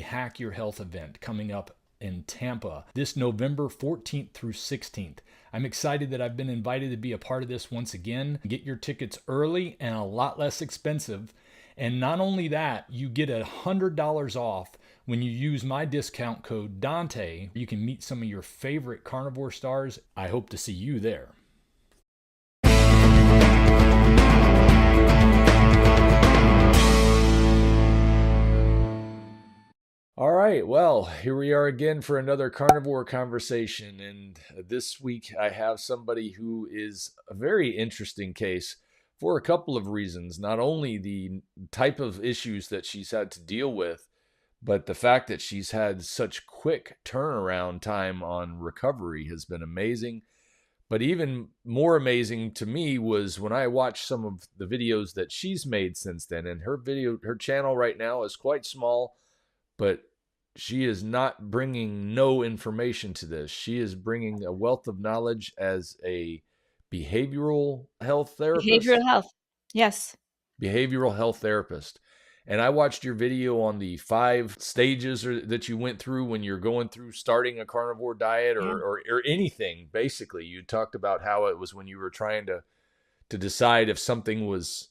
Hack Your Health event coming up in Tampa this November 14th through 16th. I'm excited that I've been invited to be a part of this once again. Get your tickets early and a lot less expensive. And not only that, you get $100 off when you use my discount code Dante. You can meet some of your favorite carnivore stars. I hope to see you there. All right, well, here we are again for another carnivore conversation. And this week I have somebody who is a very interesting case for a couple of reasons. Not only the type of issues that she's had to deal with, but the fact that she's had such quick turnaround time on recovery has been amazing. But even more amazing to me was when I watched some of the videos that she's made since then. And her channel right now is quite small, but she is not bringing no information to this. She is bringing a wealth of knowledge as a behavioral health therapist. Behavioral health. Yes. Behavioral health therapist. And I watched your video on the 5 stages that you went through when you're going through starting a carnivore diet or anything. Basically, you talked about how it was when you were trying to decide if something was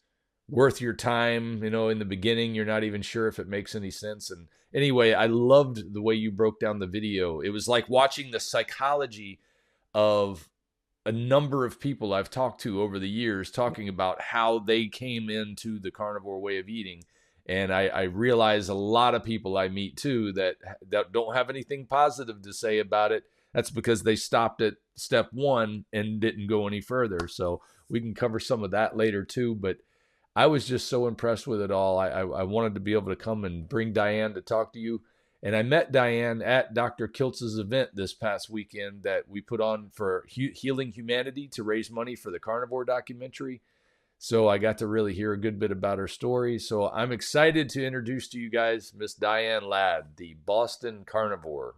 worth your time. In the beginning, you're not even sure if it makes any sense. And anyway, I loved the way you broke down the video. It was like watching the psychology of a number of people I've talked to over the years, talking about how they came into the carnivore way of eating. And I realize a lot of people I meet too that don't have anything positive to say about it. That's because they stopped at step 1 and didn't go any further. So we can cover some of that later too. But I was just so impressed with it all. I wanted to be able to come and bring Diane to talk to you. And I met Diane at Dr. Kiltz's event this past weekend that we put on for Healing Humanity to raise money for the carnivore documentary. So I got to really hear a good bit about her story. So I'm excited to introduce to you guys Miss Diane Ladd, the Boston Carnivore.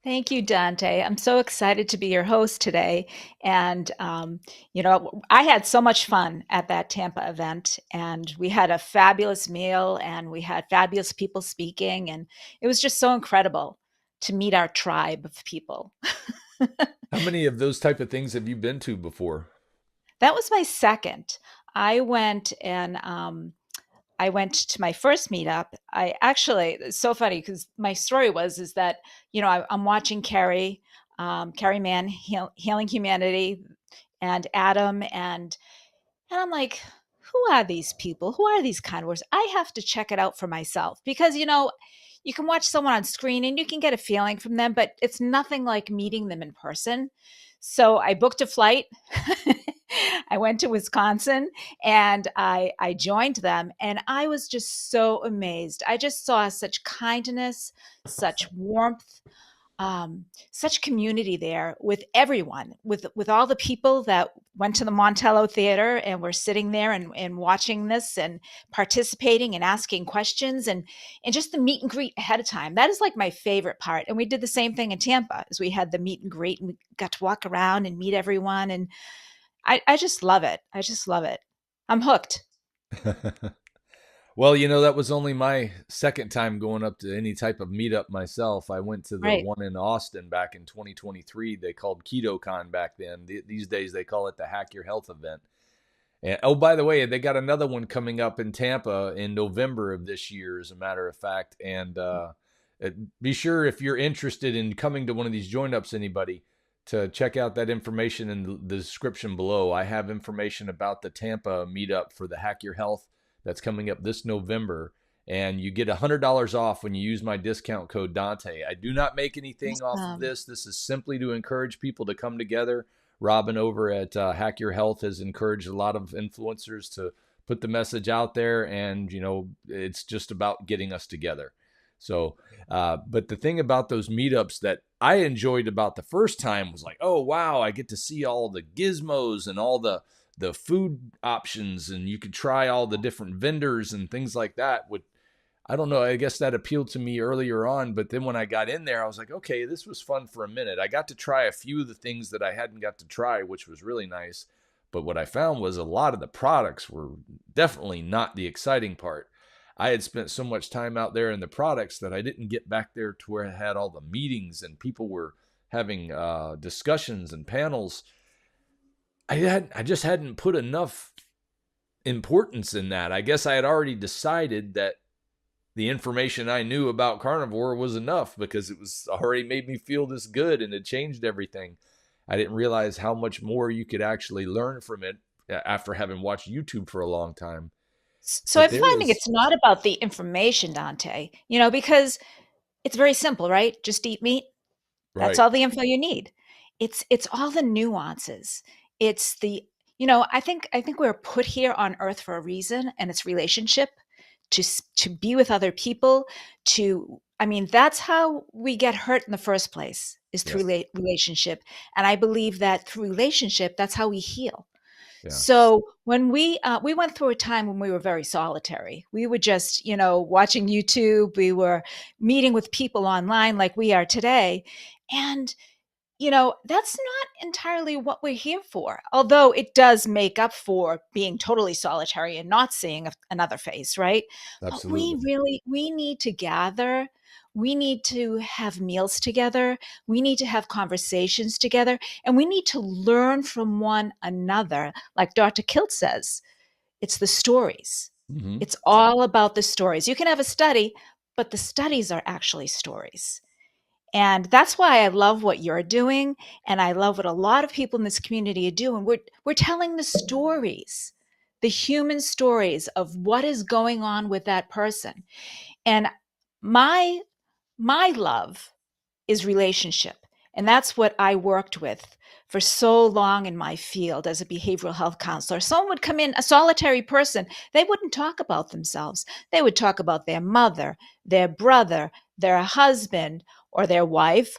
Thank you, Dante. I'm so excited to be your host today. And, I had so much fun at that Tampa event, and we had a fabulous meal and we had fabulous people speaking. And it was just so incredible to meet our tribe of people. How many of those type of things have you been to before? That was my second. I went to my first meetup. It's so funny because my story is that, I'm watching Carrie Mann, Healing Humanity, and Adam, and I'm like, who are these people? Who are these carnivores? I have to check it out for myself because, you can watch someone on screen and you can get a feeling from them, but it's nothing like meeting them in person. So I booked a flight. I went to Wisconsin and I joined them, and I was just so amazed. I just saw such kindness, such warmth, such community there with everyone, with all the people that went to the Montello Theater and were sitting there and watching this and participating and asking questions and just the meet and greet ahead of time. That is like my favorite part. And we did the same thing in Tampa as we had the meet and greet and we got to walk around and meet everyone. And I just love it. I just love it. I'm hooked. Well, that was only my second time going up to any type of meetup myself. I went to the one in Austin back in 2023. They called KetoCon back then. These days they call it the Hack Your Health event. And oh, by the way, they got another one coming up in Tampa in November of this year, as a matter of fact. And be sure, if you're interested in coming to one of these join-ups, anybody, to check out that information in the description below. I have information about the Tampa meetup for the Hack Your Health that's coming up this November, and you get $100 off when you use my discount code Dante. I do not make anything off of this. This is simply to encourage people to come together. Robin over at Hack Your Health has encouraged a lot of influencers to put the message out there, and it's just about getting us together. So, but the thing about those meetups that I enjoyed about the first time was like, oh, wow, I get to see all the gizmos and all the food options, and you could try all the different vendors and things like that. I don't know, I guess that appealed to me earlier on, but then when I got in there, I was like, okay, this was fun for a minute. I got to try a few of the things that I hadn't got to try, which was really nice. But what I found was a lot of the products were definitely not the exciting part. I had spent so much time out there in the products that I didn't get back there to where I had all the meetings and people were having discussions and panels. I just hadn't put enough importance in that. I guess I had already decided that the information I knew about carnivore was enough because it was already made me feel this good and it changed everything. I didn't realize how much more you could actually learn from it after having watched YouTube for a long time. So But I'm there finding was, it's not about the information, Dante, because it's very simple, right? Just eat meat. That's right, all the info you need. It's all the nuances. It's the I think we're put here on earth for a reason, and it's relationship to be with other people. That's how we get hurt in the first place, is through yes, relationship. And I believe that through relationship, that's how we heal. yeah, So when we went through a time when we were very solitary. We were just, watching YouTube. We were meeting with people online like we are today. And that's not entirely what we're here for. Although it does make up for being totally solitary and not seeing another face, right? But we absolutely. really we need to gather. We need to have meals together. We need to have conversations together, and we need to learn from one another. Like Dr. Kilt says, it's the stories. Hmm. It's all about the stories. You can have a study, but the studies are actually stories. And that's why I love what you're doing. And I love what a lot of people in this community are doing. We're telling the stories, the human stories of what is going on with that person. And my my love is relationship. And that's what I worked with for so long in my field as a behavioral health counselor. Someone would come in, a solitary person, they wouldn't talk about themselves. They would talk about their mother, their brother, their husband, or their wife,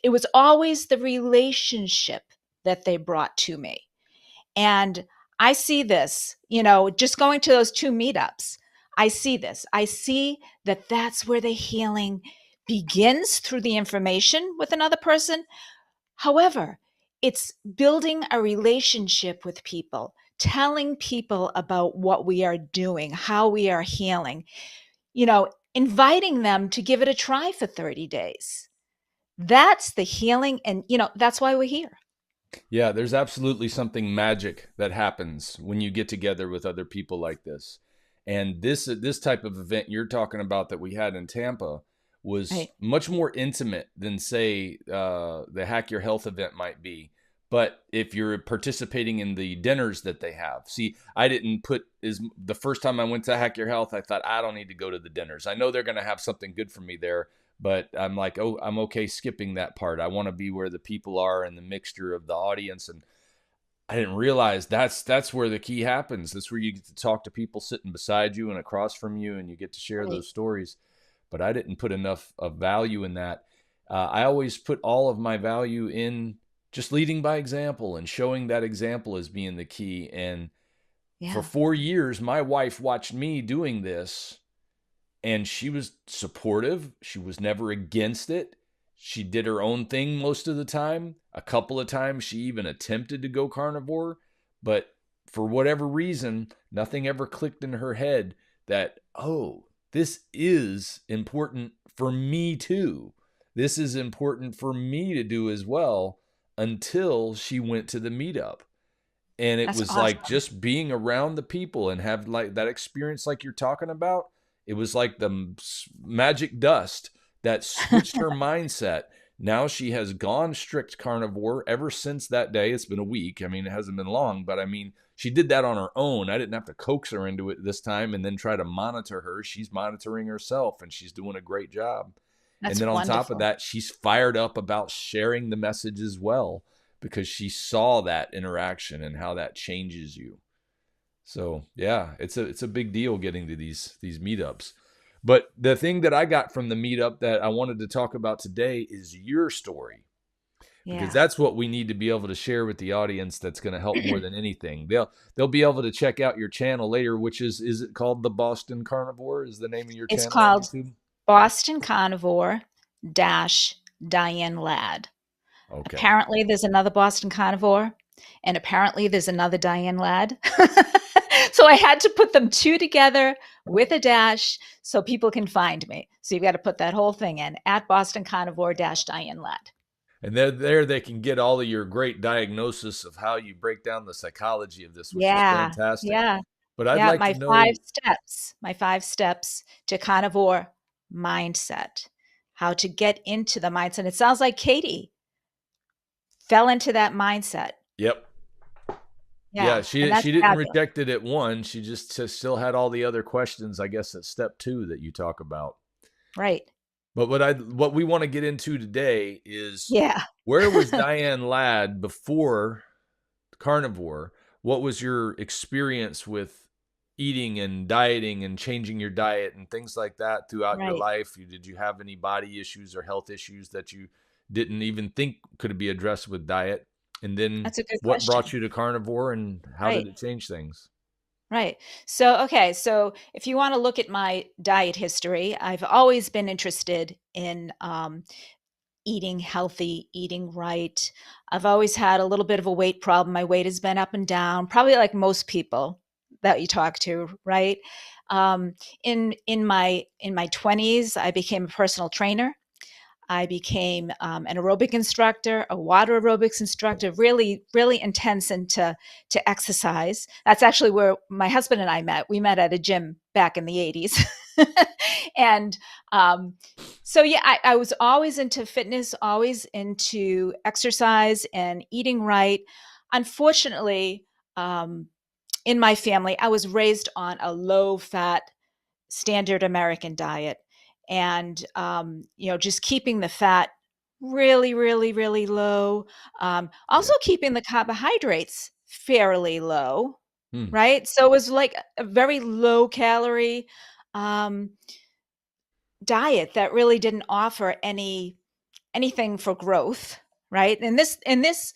it was always the relationship that they brought to me. And I see this, just going to those two meetups. I see this. I see that that's where the healing begins, through the information with another person. However, it's building a relationship with people, telling people about what we are doing, how we are healing, inviting them to give it a try for 30 days. That's the healing. And, that's why we're here. Yeah, there's absolutely something magic that happens when you get together with other people like this. And this type of event you're talking about that we had in Tampa was Right. much more intimate than, say, the Hack Your Health event might be. But if you're participating in the dinners that they have, see, I didn't put is the first time I went to Hack Your Health, I thought I don't need to go to the dinners. I know they're going to have something good for me there, but I'm like, oh, I'm okay skipping that part. I want to be where the people are and the mixture of the audience. And I didn't realize that's where the key happens. That's where you get to talk to people sitting beside you and across from you, and you get to share Right. those stories. But I didn't put enough of value in that. I always put all of my value in just leading by example and showing that example as being the key. And for Yeah. 4 years, my wife watched me doing this, and she was supportive. She was never against it. She did her own thing most of the time. A couple of times she even attempted to go carnivore, but for whatever reason, nothing ever clicked in her head that, oh, this is important for me too. This is important for me to do as well, until she went to the meetup. And it That's was like awesome. just being around the people and have like that experience like you're talking about. It was like the magic dust that switched her mindset. Now she has gone strict carnivore ever since that day. It's been a week. I mean, it hasn't been long, but I mean, she did that on her own. I didn't have to coax her into it this time and then try to monitor her. She's monitoring herself and she's doing a great job. And That's then on top of wonderful. that, she's fired up about sharing the message as well, because she saw that interaction and how that changes you. So yeah, it's a big deal getting to these meetups. But the thing that I got from the meetup that I wanted to talk about today is your story, because Yeah. that's what we need to be able to share with the audience. That's going to help more than anything. They'll be able to check out your channel later, which is it called the Boston Carnivore? Is the name of your It's channel on called YouTube? Boston Carnivore dash Diane Ladd. Okay. Apparently, there's another Boston Carnivore. And apparently there's another Diane Ladd. So I had to put them two together with a dash so people can find me. So you've got to put that whole thing in at Boston Carnivore Diane Ladd. And there they can get all of your great diagnosis of how you break down the psychology of this, which is Yeah. fantastic. Yeah. But I'd Yeah. like to know, My 5 steps to carnivore mindset, how to get into the mindset. It sounds like Katie fell into that mindset. yep. Yeah, Yeah. And that's she didn't fabulous. reject it at one. She just still had all the other questions, I guess, at step 2 that you talk about. Right. But what we want to get into today is, Yeah. where was Diane Ladd before carnivore? What was your experience with eating and dieting and changing your diet and things like that throughout your Right. life? Did you have any body issues or health issues that you didn't even think could be addressed with diet? And then That's a good what brought question. you to carnivore and how did Right. it change things? Right. So, okay. So, if you want to look at my diet history, I've always been interested in eating healthy, eating right. I've always had a little bit of a weight problem. My weight has been up and down, probably like most people that you talk to, right? Um, in my 20s, I became a personal trainer. I became an aerobic instructor, a water aerobics instructor, really, really intense into to exercise. That's actually where my husband and I met. We met at a gym back in the 80s. And so, yeah, I was always into fitness, always into exercise and eating right. Unfortunately, um, in my family, I was raised on a low fat standard American diet. And, just keeping the fat really, really, really low. Also Yeah. keeping the carbohydrates fairly low, Hmm. right? So it was like a very low calorie um, diet that really didn't offer anything for growth, right? And this,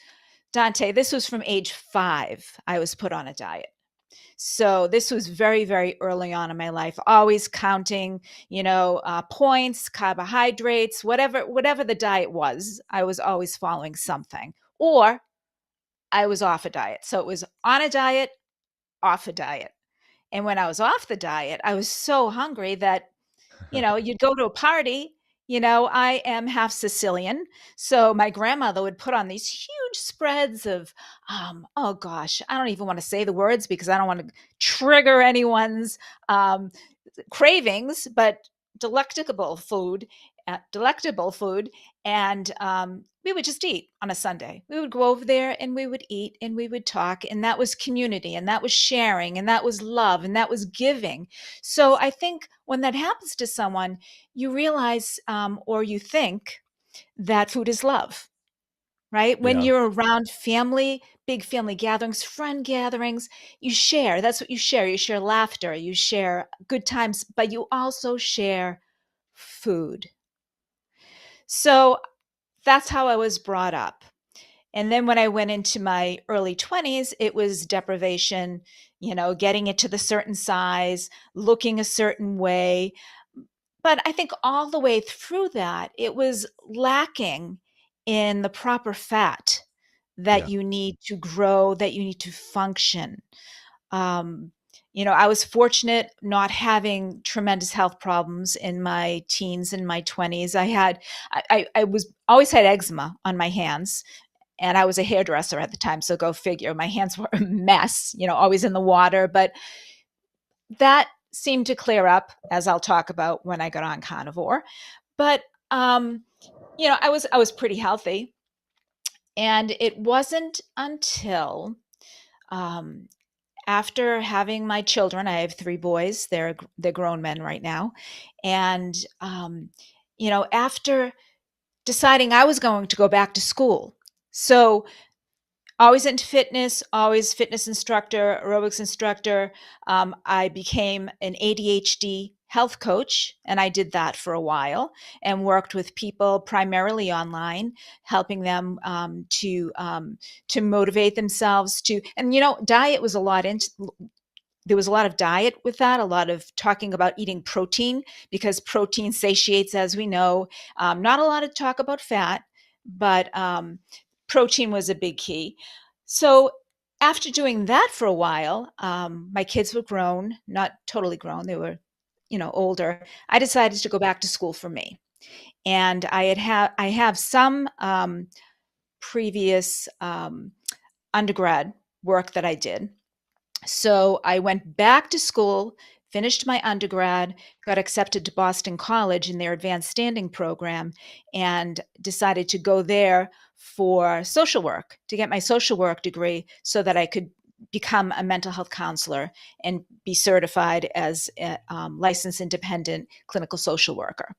Dante, this was from age 5. I was put on a diet. So this was very, very early on in my life, always counting, points, carbohydrates, whatever the diet was, I was always following something, or I was off a diet. So it was on a diet, off a diet. And when I was off the diet, I was so hungry that you'd go to a party. I am half Sicilian. So my grandmother would put on these huge spreads of, oh gosh, I don't even want to say the words because I don't want to trigger anyone's um, cravings, but delectable food, delectable food. And we would just eat on a Sunday. We would go over there and we would eat and we would talk. And that was community and that was sharing and that was love and that was giving. So I think when that happens to someone, you realize or you think that food is love, right? When Yeah. you're around family, big family gatherings, friend gatherings, you share. That's what you share. You share laughter, you share good times, but you also share food. So that's how I was brought up. And then when I went into my early 20s, it was deprivation, getting it to the certain size, looking a certain way. But I think all the way through that, it was lacking in the proper fat that Yeah. you need to grow, that you need to function. Um, I was fortunate not having tremendous health problems in my teens and my 20s. I was always had eczema on my hands, and I was a hairdresser at the time. So go figure, my hands were a mess, always in the water. But that seemed to clear up, as I'll talk about when I got on carnivore. But I was pretty healthy, and it wasn't until um, after having my children. I have 3 boys. They're grown men right now, and after deciding I was going to go back to school. So always into fitness, always fitness instructor, aerobics instructor. I became an ADHD health coach, and I did that for a while and worked with people primarily online, helping them to motivate themselves to. And diet was a lot in. There was a lot of diet with that, a lot of talking about eating protein because protein satiates, as we know. Not a lot of talk about fat, but protein was a big key. So after doing that for a while, my kids were grown, not totally grown. They were, older. I decided to go back to school for me. And I have some previous undergrad work that I did. So I went back to school, finished my undergrad, got accepted to Boston College in their advanced standing program, and decided to go there for social work, to get my social work degree so that I could become a mental health counselor and be certified as a licensed independent clinical social worker.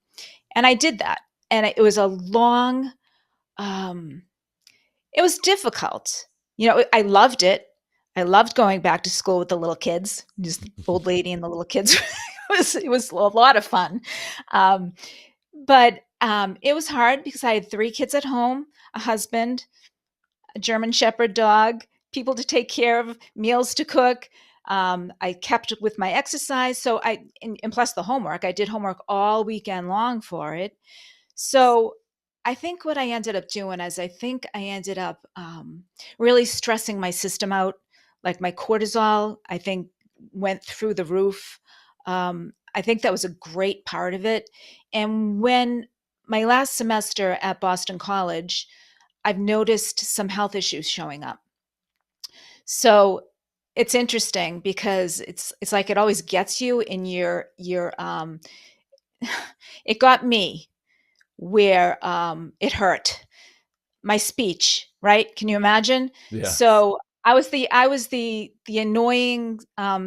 And I did that. And it was a long, um, it was difficult. I loved it. I loved going back to school with the little kids, just the old lady and the little kids. It was a lot of fun. Um, but it was hard because I had 3 kids at home, a husband, a German Shepherd dog, people to take care of, meals to cook. I kept with my exercise. And plus the homework, I did homework all weekend long for it. So I think what I ended up doing is I think I ended up really stressing my system out. Like my cortisol, I think went through the roof. I think that was a great part of it. And when my last semester at Boston College, I've noticed some health issues showing up. So it's interesting because it's like it always gets you in your it got me where it hurt my speech, right? Can you imagine? Yeah. So I was the annoying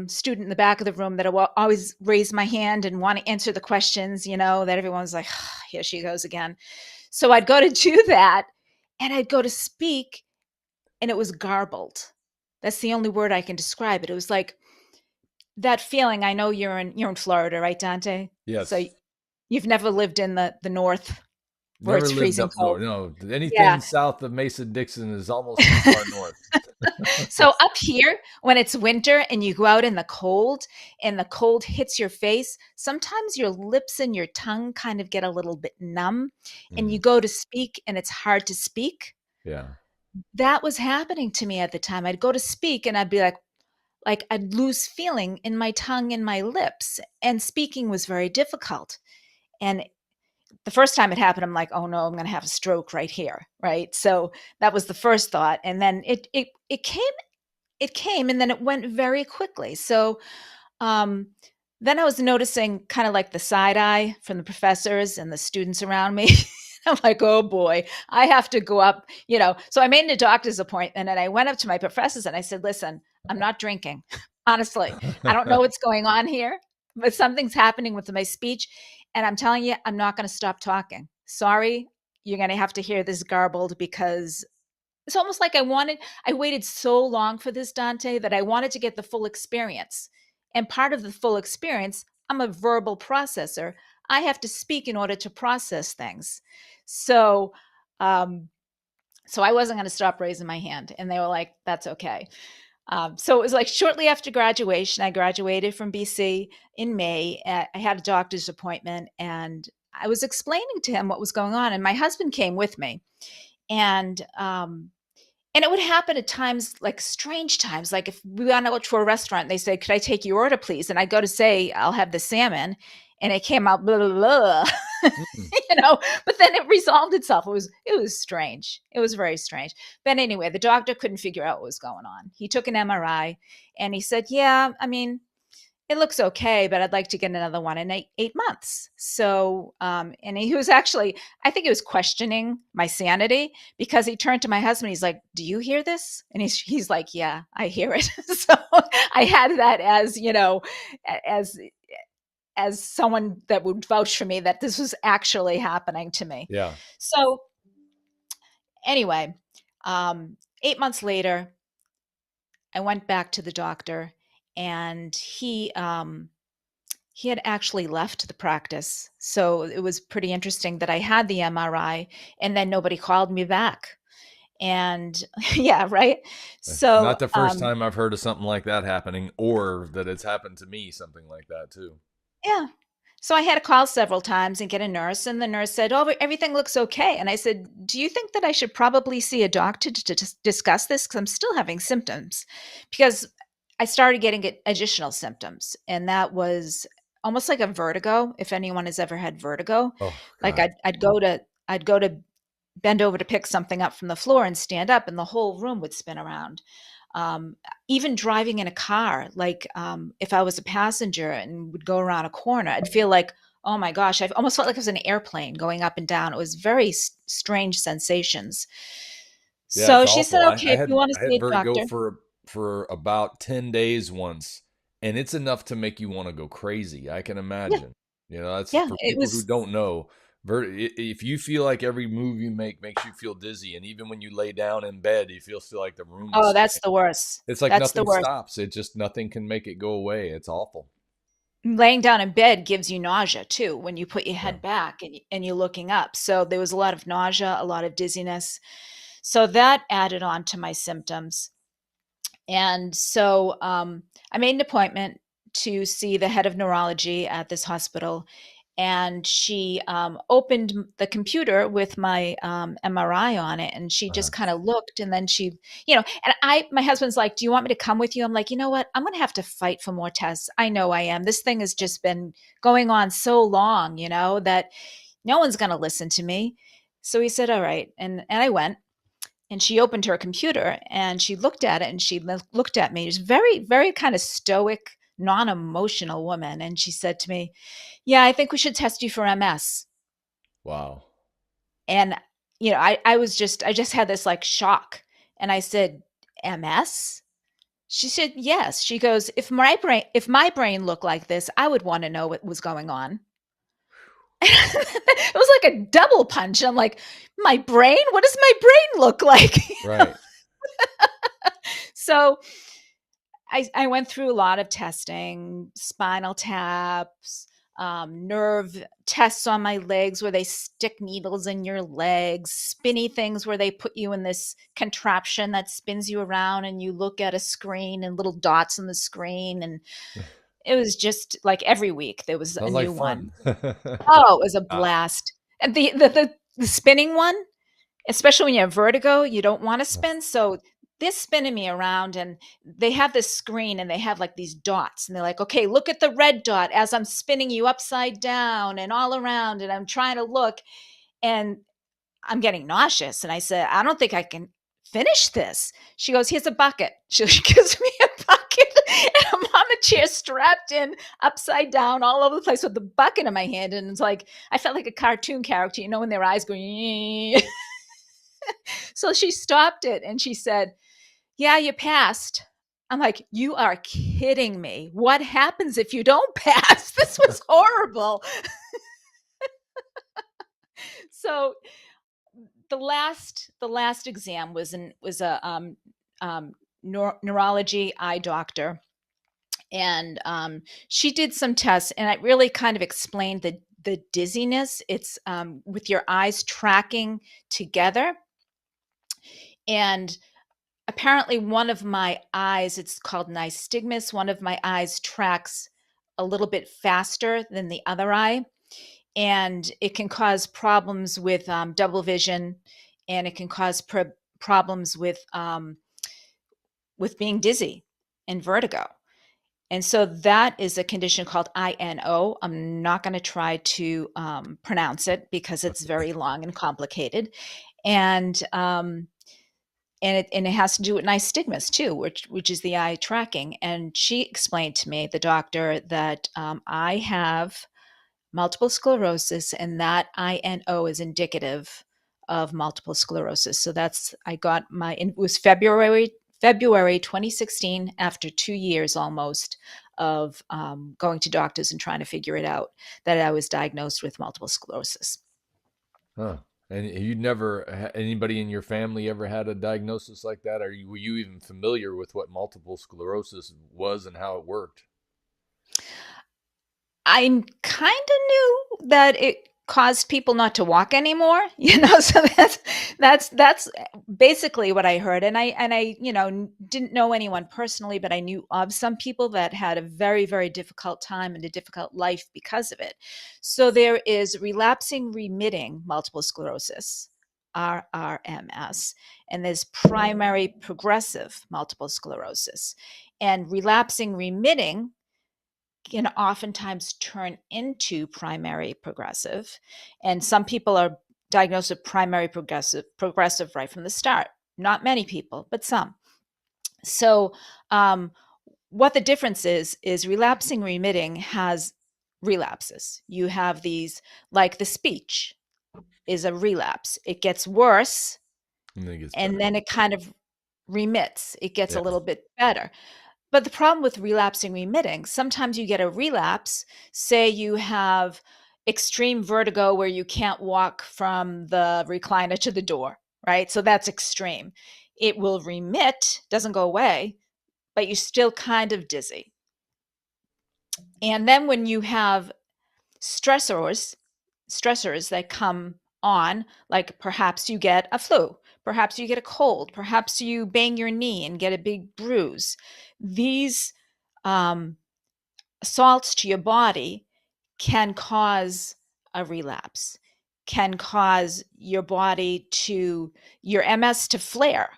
student in the back of the room that I always raise my hand and want to answer the questions, that everyone's like, oh, here she goes again. So I'd go to do that, and I'd go to speak, and it was garbled. That's the only word I can describe it. It was like that feeling. I know you're in Florida, right, Dante? So Yes. you've never lived in the north where Never it's lived freezing up cold. north. No, Yeah. anything south of Mason-Dixon is almost too far north. So up here, when it's winter and you go out in the cold and the cold hits your face, sometimes your lips and your tongue kind of get a little bit numb and you Mm, go to speak and it's hard to speak. yeah. That was happening to me at the time. I'd go to speak and I'd be like I'd lose feeling in my tongue and my lips, and speaking was very difficult. And the first time it happened, I'm like, oh no, I'm going to have a stroke right here, right? So that was the first thought, and then it came and then it went very quickly. So um, then I was noticing kind of like the side eye from the professors and the students around me. I'm like, oh boy, I have to go up, So I made a doctor's appointment and I went up to my professors and I said, listen, I'm not drinking. Honestly, I don't know what's going on here, but something's happening with my speech. And I'm telling you, I'm not going to stop talking. Sorry, you're going to have to hear this garbled because it's almost like I waited so long for this, Dante, that I wanted to get the full experience. And part of the full experience, I'm a verbal processor. I have to speak in order to process things. So, um, so I wasn't going to stop raising my hand. And they were like, that's okay. So it was like shortly after graduation, I graduated from BC in May. I had a doctor's appointment and I was explaining to him what was going on. And my husband came with me. And it would happen at times, like strange times. Like if we went out to a restaurant, they say, could I take your order, please? And I go to say, I'll have the salmon. And it came out, blah, blah, blah. Mm, But then it resolved itself. It was strange. It was very strange. But anyway, the doctor couldn't figure out what was going on. He took an MRI and he said, yeah, I mean, it looks okay, but I'd like to get another one in 8 months. So, and he was actually, I think he was questioning my sanity because he turned to my husband. He's like, "Do you hear this?" And he's like, "Yeah, I hear it." So I had that as as as someone that would vouch for me that this was actually happening to me. yeah. So anyway, 8 months later, I went back to the doctor, and he had actually left the practice. So it was pretty interesting that I had the MRI and then nobody called me back. And yeah, right. So Not the first time I've heard of something like that happening, or that it's happened to me, something like that too. yeah. So I had to call several times and get a nurse, and the nurse said, "Oh, everything looks okay." And I said, "Do you think that I should probably see a doctor to discuss this? Because I'm still having symptoms." Because I started getting additional symptoms, and that was almost like a vertigo. If anyone has ever had vertigo, Oh like God. I'd go to bend over to pick something up from the floor and stand up, and the whole room would spin around. Um, Even driving in a car, like if I was a passenger and would go around a corner, I'd feel like, oh my gosh, I almost felt like it was an airplane going up and down. It was very strange sensations. Yeah, So it's she said, awful. okay, if you want to I see had a vertigo doctor. for about 10 days once, and it's enough to make you want to go crazy. I can Yeah, imagine. You know, that's yeah, for it people who was. don't know. If you feel like every move you make makes you feel dizzy, and even when you lay down in bed, you feel like the room is Oh, that's spinning. the worst. It's like That's the nothing worst. stops. It just nothing can make it go away. It's awful. Laying down in bed gives you nausea too when you put your Yeah. head back and you're looking up. So there was a lot of nausea, a lot of dizziness. So that added on to my symptoms. And so I made an appointment to see the head of neurology at this hospital. And she opened the computer with my MRI on it, and she Uh, just kind of looked, and then she, and my husband's like, "Do you want me to come with you?" I'm like, you know what? I'm going to have to fight for more tests. I know I am. This thing has just been going on so long, that no one's going to listen to me. So he said, "All right," and I went. And she opened her computer and she looked at it and she looked at me. She's very, very kind of stoic, non emotional woman. And she said to me, "Yeah, I think we should test you for MS." wow. And, I just had this like shock. And I said, "MS?" She said, "Yes." She goes, if my brain looked like this, I would want to know what was going on." It was like a double punch. I'm like, my brain? What does my brain look like? Right. So I went through a lot of testing, spinal taps, nerve tests on my legs where they stick needles in your legs, spinny things where they put you in this contraption that spins you around and you look at a screen and little dots on the screen. And it was just like every week there was a Sounds like new fun. one. Oh, it was a Ah, blast. And the spinning one, especially when you have vertigo, you don't want to spin. So they're spinning me around and they have this screen and they have like these dots and they're like, okay, look at the red dot as I'm spinning you upside down and all around. And I'm trying to look and I'm getting nauseous. And I said, "I don't think I can finish this." She goes, "Here's a bucket." She gives me a bucket and I'm on the chair strapped in upside down all over the place with the bucket in my hand. And it's like, I felt like a cartoon character, when their eyes going, so she stopped it and she said, "Yeah, you passed." I'm like, "You are kidding me. What happens if you don't pass?" This was horrible. So the last exam was a neurology eye doctor, and she did some tests, and it really kind of explained the dizziness. It's with your eyes tracking together, and apparently one of my eyes, it's called nystagmus, one of my eyes tracks a little bit faster than the other eye, and it can cause problems with double vision, and it can cause problems with being dizzy and vertigo. And so that is a condition called INO. I'm not going to try to pronounce it because it's very long and complicated. And it has to do with nystagmus too, which is the eye tracking. And she explained to me, the doctor, that I have multiple sclerosis, and that INO is indicative of multiple sclerosis. So I got it was February 2016, after 2 years almost of going to doctors and trying to figure it out, that I was diagnosed with multiple sclerosis. huh. And you never anybody in your family ever had a diagnosis like that? Were you even familiar with what multiple sclerosis was and how it worked? I kind of knew that caused people not to walk anymore, so that's basically what I heard. And I didn't know anyone personally, but I knew of some people that had a very, very difficult time and a difficult life because of it. So there is relapsing remitting multiple sclerosis, RRMS, and there's primary progressive multiple sclerosis. And relapsing remitting can oftentimes turn into primary progressive. And some people are diagnosed with primary progressive right from the start. Not many people, but some. So, what the difference is relapsing remitting has relapses. You have these, like the speech is a relapse. It gets worse and then it kind of remits. It gets a little bit better. But the problem with relapsing remitting, sometimes you get a relapse. Say you have extreme vertigo where you can't walk from the recliner to the door, right? So that's extreme. It will remit, doesn't go away, but you're still kind of dizzy. And then when you have stressors that come on, like perhaps you get a flu, perhaps you get a cold, perhaps you bang your knee and get a big bruise. These assaults to your body can cause a relapse, can cause your body to, your MS to flare,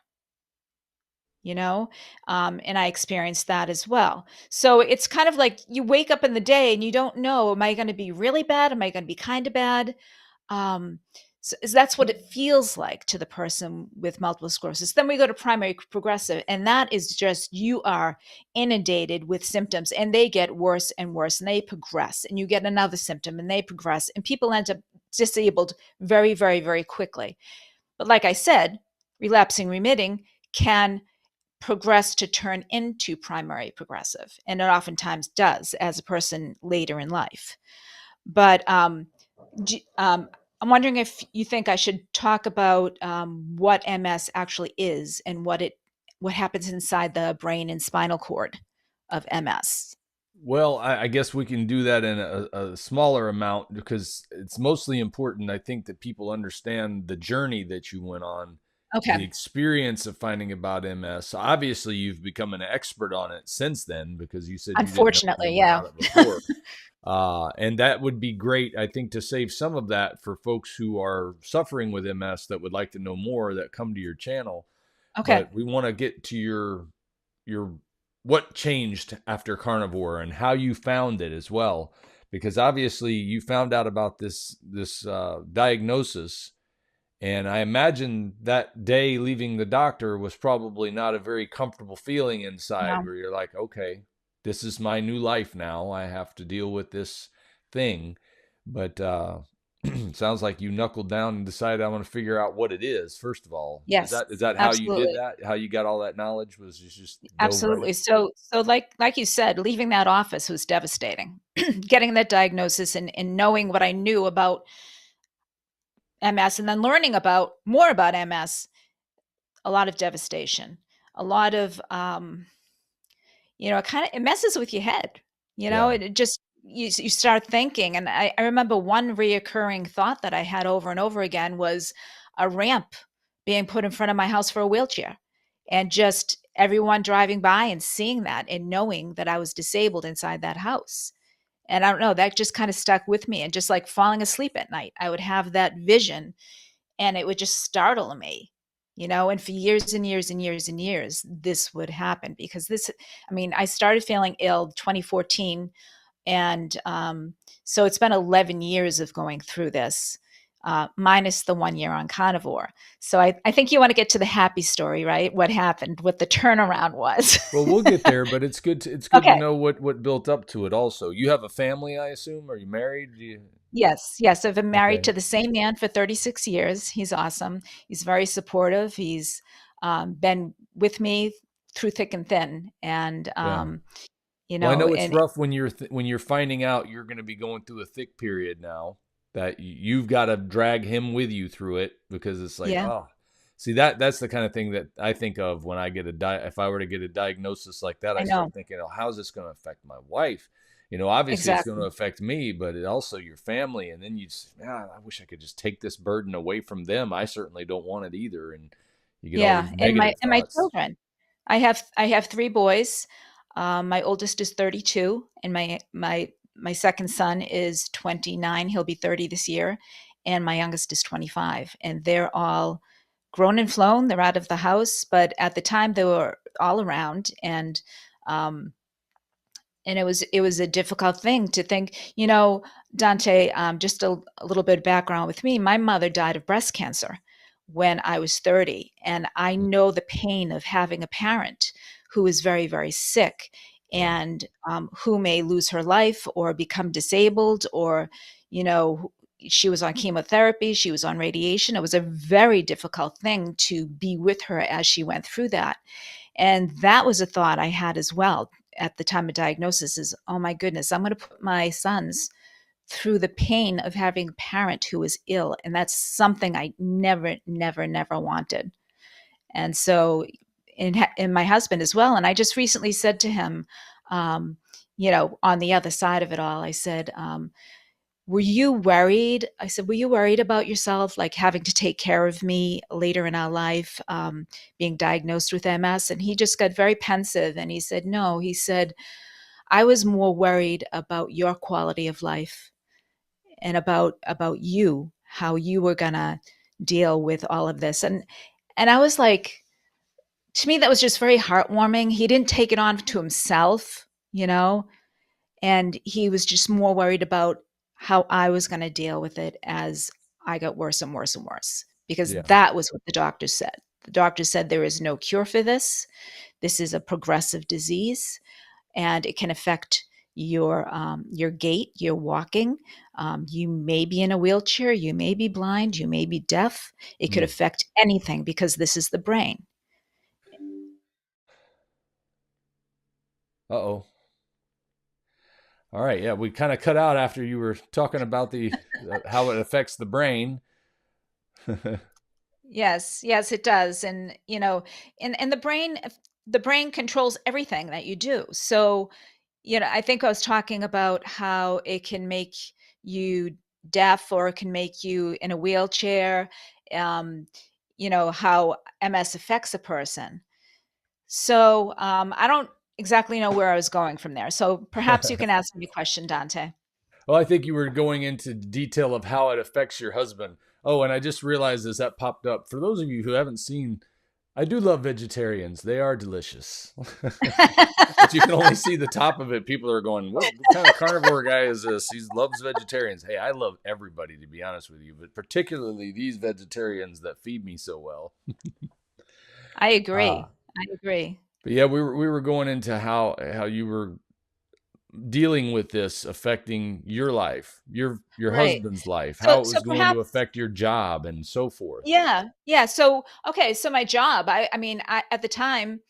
and I experienced that as well. So it's kind of like you wake up in the day and you don't know, am I going to be really bad? Am I going to be kind of bad? So that's what it feels like to the person with multiple sclerosis. Then we go to primary progressive, and that is just, you are inundated with symptoms and they get worse and worse and they progress, and you get another symptom and they progress, and people end up disabled very, very, very quickly. But like I said, relapsing remitting can progress to turn into primary progressive, and it oftentimes does as a person later in life. But I'm wondering if you think I should talk about what MS actually is and what happens inside the brain and spinal cord of MS. Well, I guess we can do that in a smaller amount, because it's mostly important, I think, that people understand the journey that you went on, the Okay. experience of finding about MS. Obviously, you've become an expert on it since then, because you said you didn't know Unfortunately, anything yeah. about it before. And that would be great, I think, to save some of that for folks who are suffering with MS that would like to know more, that come to your channel. Okay. But we want to get to your what changed after carnivore and how you found it as well, because obviously you found out about this diagnosis, and I imagine that day leaving the doctor was probably not a very comfortable feeling inside, No. where you're like, okay, this is my new life now. I have to deal with this thing. But sounds like you knuckled down and decided, I want to figure out what it is. First of all, is Yes. that how you did Absolutely. that? How you got all that knowledge was just dove right in? Absolutely. So like you said, leaving that office was devastating. Getting that diagnosis and knowing what I knew about MS, and then learning about more about MS, a lot of devastation, a lot of it messes with your head. Yeah. It just, you start thinking. And I remember one reoccurring thought that I had over and over again was a ramp being put in front of my house for a wheelchair, and just everyone driving by and seeing that and knowing that I was disabled inside that house. And I don't know, that just kind of stuck with me. And just like falling asleep at night, I would have that vision and it would just startle me, and for years and years and years and years, this would happen. Because I started feeling ill 2014. And so it's been 11 years of going through this, minus the 1 year on carnivore. So I think you want to get to the happy story, right? What happened, what the turnaround was. Well, we'll get there, but it's good to Okay. know what built up to it also. You have a family, I assume? Are you married? Yes. I've been married Okay. to the same man for 36 years. He's awesome. He's very supportive. He's been with me through thick and thin. And, Yeah. Well, I know it's and rough when when you're finding out you're going to be going through a thick period now, that you've got to drag him with you through it, because it's like, yeah, oh, see, that's the kind of thing that I think of when I get if I were to get a diagnosis like that. I I know. start thinking, oh, how's this going to affect my wife? Obviously it's going to Exactly. affect me, but it also your family. And then you just, I wish I could just take this burden away from them. I certainly don't want it either. And you get all Yeah, these and my negative and my thoughts. children. I have 3 boys. My oldest is 32, and my second son is 29. He'll be 30 this year, and my youngest is 25. And they're all grown and flown. They're out of the house, but at the time they were all around, um, and it was a difficult thing to think. Dante, just a little bit of background with me. My mother died of breast cancer when I was 30, and I know the pain of having a parent who is very, very sick, Yeah. and who may lose her life or become disabled, or you know she was on chemotherapy, she was on radiation. It was a very difficult thing to be with her as she went through that. And that was a thought I had as well at the time of diagnosis: is, oh my goodness, I'm going to put my sons through the pain of having a parent who is ill. And that's something I never, never, never wanted. And so, in my husband as well. And I just recently said to him, on the other side of it all, I said, were you worried? I said, were you worried about yourself, like having to take care of me later in our life, being diagnosed with MS? And he just got very pensive and he said, no. He said, I was more worried about your quality of life and about you, how you were gonna deal with all of this. And I was like, to me, that was just very heartwarming. He didn't take it on to himself, you know, and he was just more worried about how I was going to deal with it as I got worse and worse and worse, because Yeah. that was what the doctor said. The doctor said there is no cure for this. This is a progressive disease, and it can affect your gait, your walking. You may be in a wheelchair, you may be blind, you may be deaf. It could Mm. affect anything because this is the brain. Uh-oh. All right. Yeah, we kind of cut out after you were talking about the how it affects the brain. Yes, yes, it does. And and the brain controls everything that you do. So, I think I was talking about how it can make you deaf, or it can make you in a wheelchair. Um, how MS affects a person. So, I don't exactly know where I was going from there. So perhaps you can ask me a question, Dante. Well, I think you were going into detail of how it affects your husband. Oh, and I just realized as that popped up, for those of you who haven't seen, I do love vegetarians. They are delicious. But you can only see the top of it. People are going, what kind of carnivore guy is this? He loves vegetarians. Hey, I love everybody, to be honest with you, but particularly these vegetarians that feed me so well. I agree. Ah. I agree. But yeah, we were going into how you were dealing with this affecting your life, your Right. husband's life, So how it so was going to perhaps affect your job and so forth. yeah, yeah. So, okay, so my job, I mean, at the time,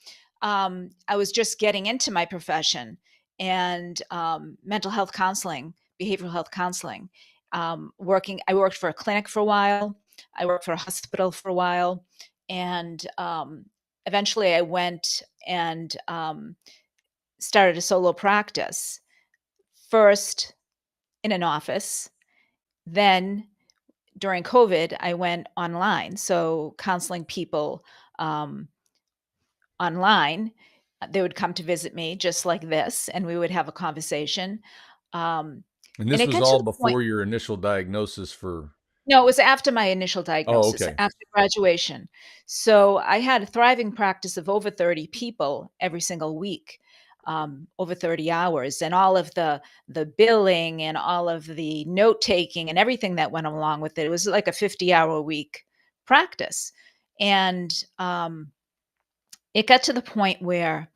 I was just getting into my profession, and mental health counseling, behavioral health counseling. I worked for a clinic for a while. I worked for a hospital for a while, and eventually I went and started a solo practice. First in an office, then during COVID, I went online. So counseling people um, online, they would come to visit me just like this, and we would have a conversation. Um, And and this it was got to all the point. before your initial diagnosis for. No, it was after my initial Oh, diagnosis, okay. after graduation. So I had a thriving practice of over 30 people every single week, over 30 hours, and all of the billing and all of the note taking and everything that went along with it. It was like a 50-hour a week practice. And it got to the point where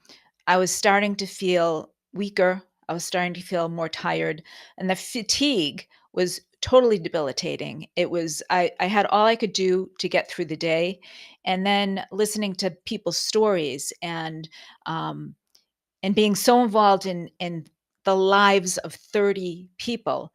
I was starting to feel weaker. I was starting to feel more tired, and the fatigue was totally debilitating. I had all I could do to get through the day, and then listening to people's stories, um, and being so involved in the lives of 30 people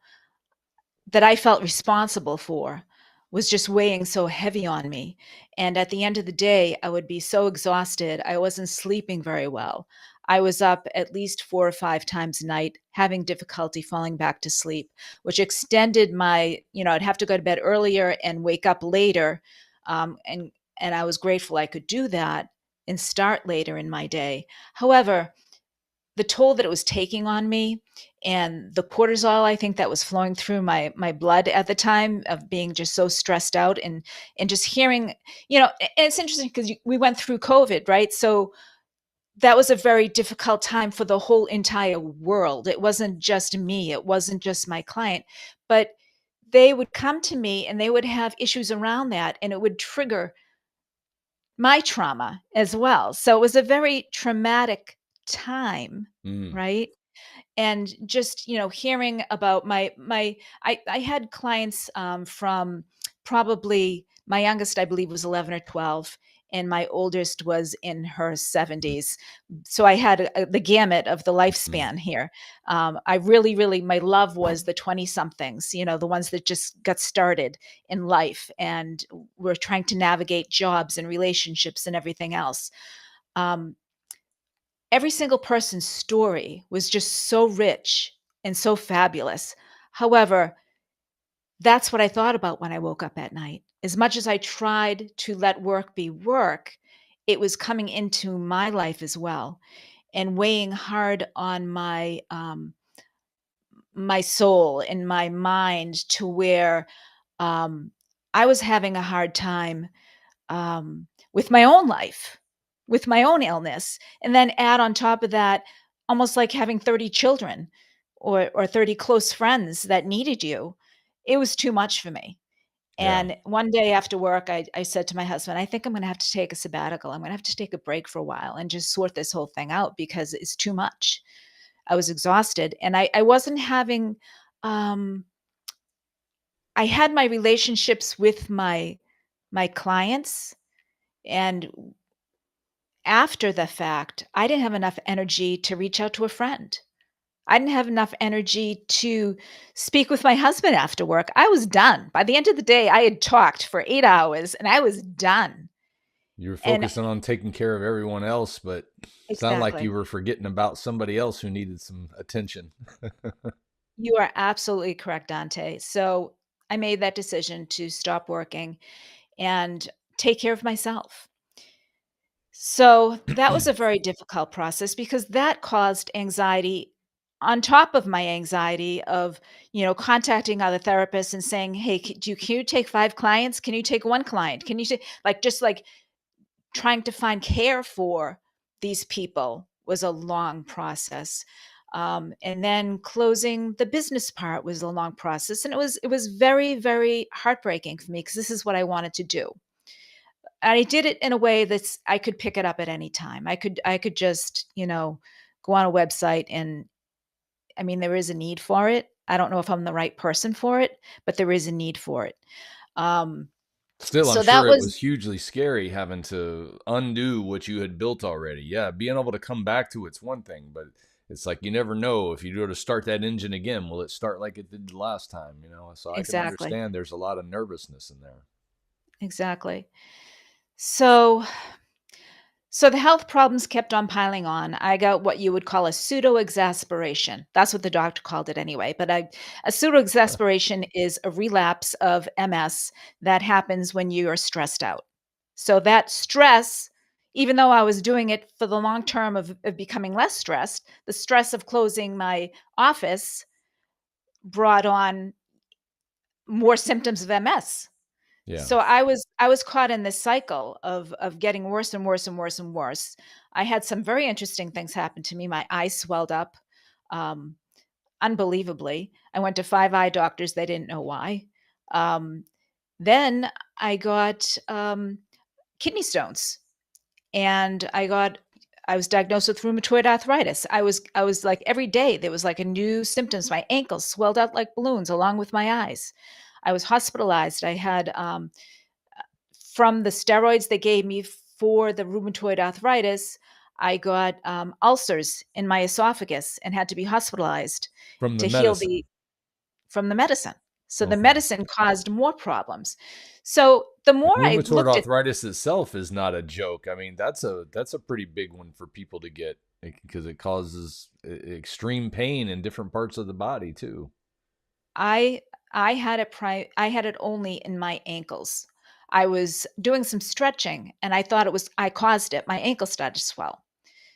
that I felt responsible for was just weighing so heavy on me. And at the end of the day, I would be so exhausted. I wasn't sleeping very well. I was up at least 4 or 5 times a night, having difficulty falling back to sleep, which extended my, I'd have to go to bed earlier and wake up later. And I was grateful I could do that and start later in my day. However, the toll that it was taking on me and the cortisol, I think, that was flowing through my blood at the time of being just so stressed out, and just hearing, and it's interesting because we went through COVID, right? So that was a very difficult time for the whole entire world. It wasn't just me, it wasn't just my client, but they would come to me and they would have issues around that, and it would trigger my trauma as well. So it was a very traumatic time, right? And just, hearing about I had clients, from probably my youngest, I believe, was 11 or 12, and my oldest was in her 70s. So I had the gamut of the lifespan here. I really, my love was the 20 somethings, the ones that just got started in life and were trying to navigate jobs and relationships and everything else. Um, every single person's story was just so rich and so fabulous. However, that's what I thought about when I woke up at night. As much as I tried to let work be work, it was coming into my life as well and weighing hard on my soul and my mind, to where um, I was having a hard time with my own life, with my own illness, and then add on top of that, almost like having 30 children or 30 close friends that needed you. It was too much for me. Yeah. And one day after work, I said to my husband, I think I'm going to have to take a sabbatical. I'm going to have to take a break for a while and just sort this whole thing out because it's too much. I was exhausted, and I wasn't having, um, I had my relationships with my clients, and after the fact, I didn't have enough energy to reach out to a friend. I didn't have enough energy to speak with my husband after work. I was done. By the end of the day, I had talked for 8 hours and I was done. You were And focusing on taking care of everyone else, but it sounded like you exactly. were forgetting about somebody else who needed some attention. You are absolutely correct, Dante. So I made that decision to stop working and take care of myself. So that was a very difficult process because that caused anxiety on top of my anxiety of, contacting other therapists and saying, "Hey, can you take 5 clients? Can you take 1 client? Can you like, just like trying to find care for these people was a long process. And then closing the business part was a long process, and it was very, very heartbreaking for me because this is what I wanted to do. And I did it in a way that's I could pick it up at any time. I could just, go on a website, and I mean, there is a need for it. I don't know if I'm the right person for it, but there is a need for it. Um, Still, I'm so that sure it was was hugely scary having to undo what you had built already. Yeah, being able to come back to it's one thing, but it's like you never know if you go to start that engine again, will it start like it did the last time, So I can exactly, understand there's a lot of nervousness in there. exactly. So So the health problems kept on piling on. I got what you would call a pseudo exasperation. That's what the doctor called it anyway. But a pseudo exasperation is a relapse of MS that happens when you are stressed out. So that stress, even though I was doing it for the long term of becoming less stressed, the stress of closing my office brought on more symptoms of MS. Yeah. So I was caught in this cycle of getting worse and worse and worse and worse. I had some very interesting things happen to me. My eyes swelled up, um, unbelievably. I went to 5 eye doctors, they didn't know why. Um, then I got, kidney stones, and I was diagnosed with rheumatoid arthritis. I was like, every day there was like a new symptoms. My ankles swelled out like balloons along with my eyes. I was hospitalized. I had, from the steroids they gave me for the rheumatoid arthritis, I got ulcers in my esophagus and had to be hospitalized From the to heal medicine. from the medicine. So the Okay. medicine caused more problems. So the And more I rheumatoid looked at arthritis itself is not a joke. I mean, that's a pretty big one for people to get. because it causes extreme pain in different parts of the body too. I had it only in my ankles. I was doing some stretching and I caused it. My ankle started to swell.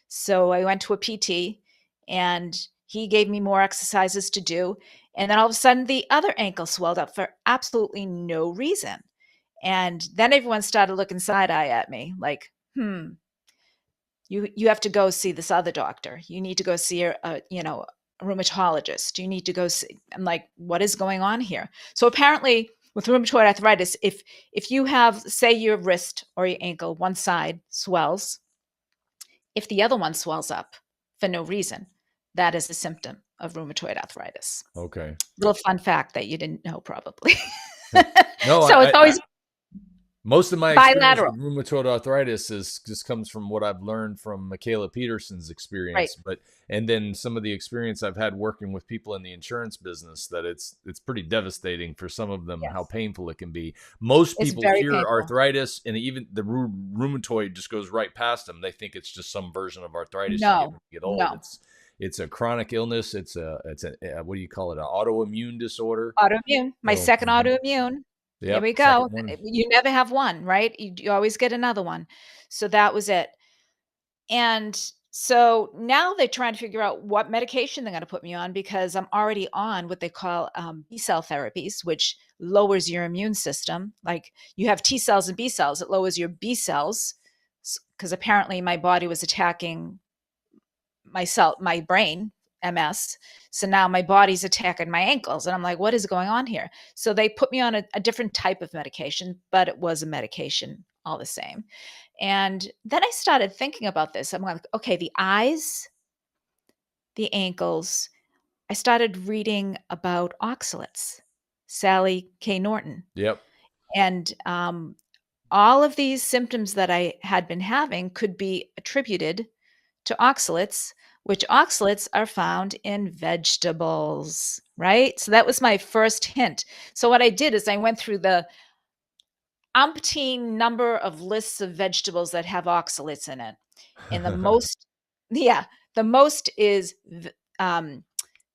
So I went to a PT and he gave me more exercises to do. And then all of a sudden the other ankle swelled up for absolutely no reason. And then everyone started looking side eye at me like, you have to go see this other doctor. You need to go see a rheumatologist. You need to go see. I'm like, what is going on here? So apparently with rheumatoid arthritis, if you have, say, your wrist or your ankle, one side swells, if the other one swells up for no reason, that is a symptom of rheumatoid arthritis. Okay. Little fun fact that you didn't know probably. No, So it's always most of my experience bilateral. with rheumatoid arthritis just comes from what I've learned from Michaela Peterson's experience, Right. and then some of the experience I've had working with people in the insurance business, that it's pretty devastating for some of them how Yes. painful it can be. Most It's people very hear painful. arthritis and even the rheumatoid just goes right past them. They think it's just some version of arthritis you get No, when you get old. no. It's a chronic illness. It's a what do you call it? An autoimmune disorder. Autoimmune. My So, second autoimmune. There yep, we second go. one. You never have one, right? You always get another one. So that was it. And so now they're trying to figure out what medication they're going to put me on because I'm already on what they call B cell therapies, which lowers your immune system. Like you have T cells and B cells, it lowers your B cells because apparently my body was attacking my brain, MS. So now my body's attacking my ankles. And I'm like, what is going on here? So they put me on a different type of medication, but it was a medication all the same. And then I started thinking about this. I'm like, okay, the eyes, the ankles. I started reading about oxalates, Sally K. Norton. Yep. And all of these symptoms that I had been having could be attributed to oxalates, which oxalates are found in vegetables, right? So that was my first hint. So what I did is I went through the umpteen number of lists of vegetables that have oxalates in it. And the most, yeah, the most is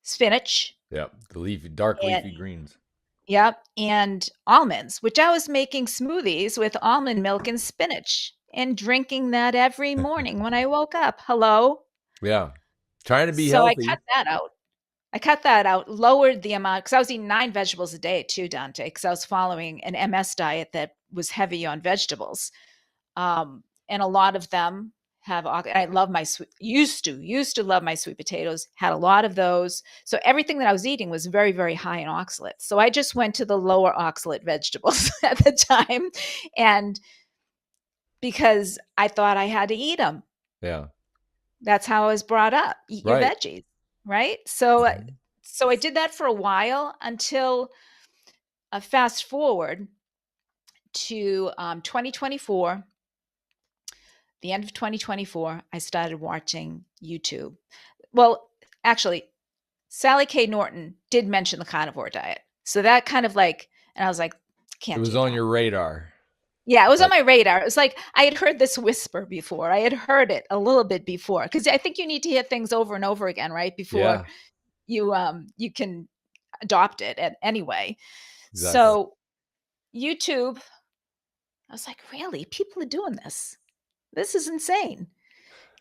spinach. Yep. Dark And leafy greens. yep, and almonds, which I was making smoothies with almond milk and spinach and drinking that every morning when I woke up. Hello. Yeah. Trying to be So I cut healthy. that out. Lowered the amount because I was eating 9 vegetables a day too, Dante, because I was following an MS diet that was heavy on vegetables. And a lot of them have, I love my used to love my sweet potatoes, had a lot of those. So everything that I was eating was very, very high in oxalates. So I just went to the lower oxalate vegetables at the time. And because I thought I had to eat them. Yeah. That's how I was brought up. Eat your Right. veggies, right? So Mhm. so I did that for a while until fast forward to 2024, the end of 2024, I started watching YouTube. Well, actually, Sally K. Norton did mention the carnivore diet. So that kind of like, and I was like, It can't was do on that. your radar. Yeah, it was on But my radar. It was like I had heard this whisper before. I had heard it a little bit before because I think you need to hear things over and over again, right? Before yeah, you can adopt it anyway. exactly. So YouTube, I was like, really? People are doing this. This is insane.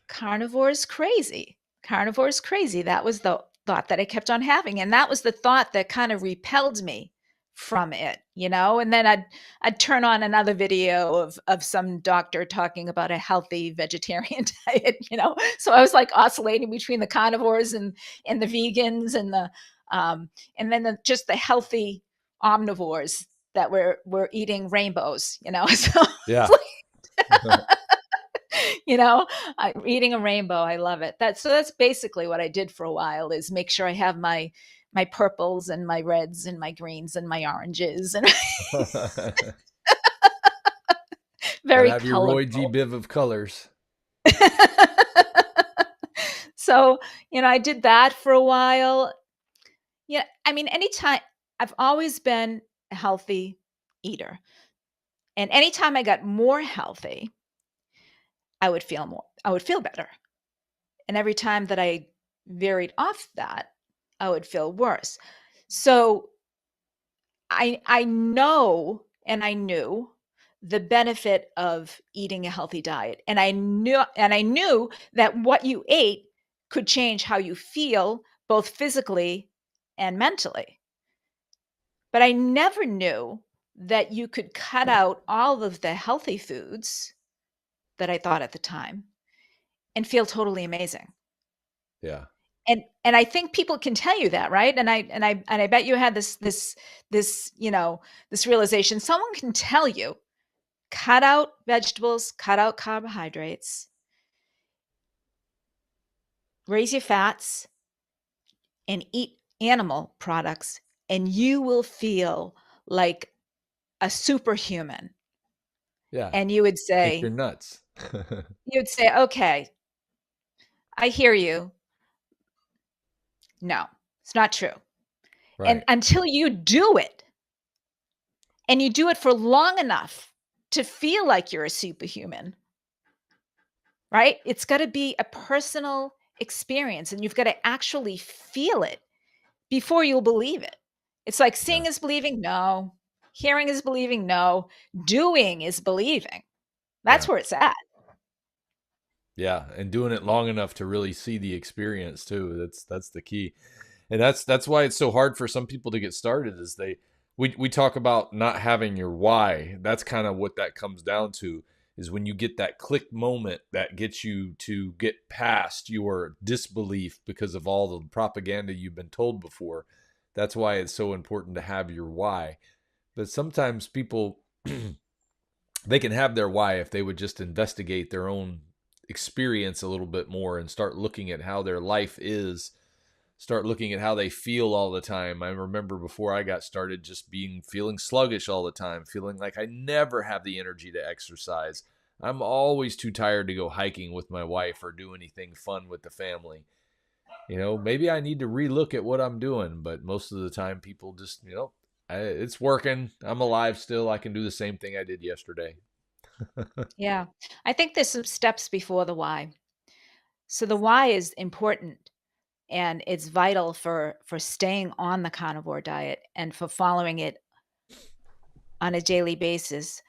Carnivore is crazy. Carnivore is crazy. That was the thought that I kept on having. And that was the thought that kind of repelled me from it, And then I'd turn on another video of some doctor talking about a healthy vegetarian diet. So I was like oscillating between the carnivores and the vegans and then just the healthy omnivores that were eating rainbows. So Yeah. you know eating a rainbow. I love it. That's basically what I did for a while, is make sure I have my purples and my reds and my greens and my oranges and Gotta very have your Roy G. colorful. Biv of colors. So I did that for a while. Yeah, I mean, anytime, I've always been a healthy eater, and anytime I got more healthy, I would feel better. And every time that I varied off that, I would feel worse. So I know and I knew the benefit of eating a healthy diet. And I knew that what you ate could change how you feel both physically and mentally. But I never knew that you could cut out all of the healthy foods that I thought at the time and feel totally amazing. Yeah. And I think people can tell you that, right? And I bet you had this, this realization. Someone can tell you, cut out vegetables, cut out carbohydrates, raise your fats, and eat animal products, and you will feel like a superhuman. Yeah. And you would Think you're say, nuts. okay, I hear you. No, it's not true. And Right. until you do it, and you do it for long enough to feel like you're a superhuman, right? It's got to be a personal experience, and you've got to actually feel it before you'll believe it. It's like Yeah. seeing is believing. No. Hearing is believing. No. Doing is believing. That's Yeah. where it's at. Yeah. And doing it long enough to really see the experience too. That's the key. And that's why it's so hard for some people to get started is we talk about not having your why. That's kind of what that comes down to is when you get that click moment that gets you to get past your disbelief because of all the propaganda you've been told before. That's why it's so important to have your why. But sometimes people they can have their why if they would just investigate their own experience a little bit more and start looking at how their life is, start looking at how they feel all the time. I remember before I got started just feeling sluggish all the time, feeling like I never have the energy to exercise. I'm always too tired to go hiking with my wife or do anything fun with the family. Maybe I need to relook at what I'm doing, but most of the time people just, it's working. I'm alive still. I can do the same thing I did yesterday. Yeah. I think there's some steps before the why. So the why is important, and it's vital for staying on the carnivore diet and for following it on a daily basis.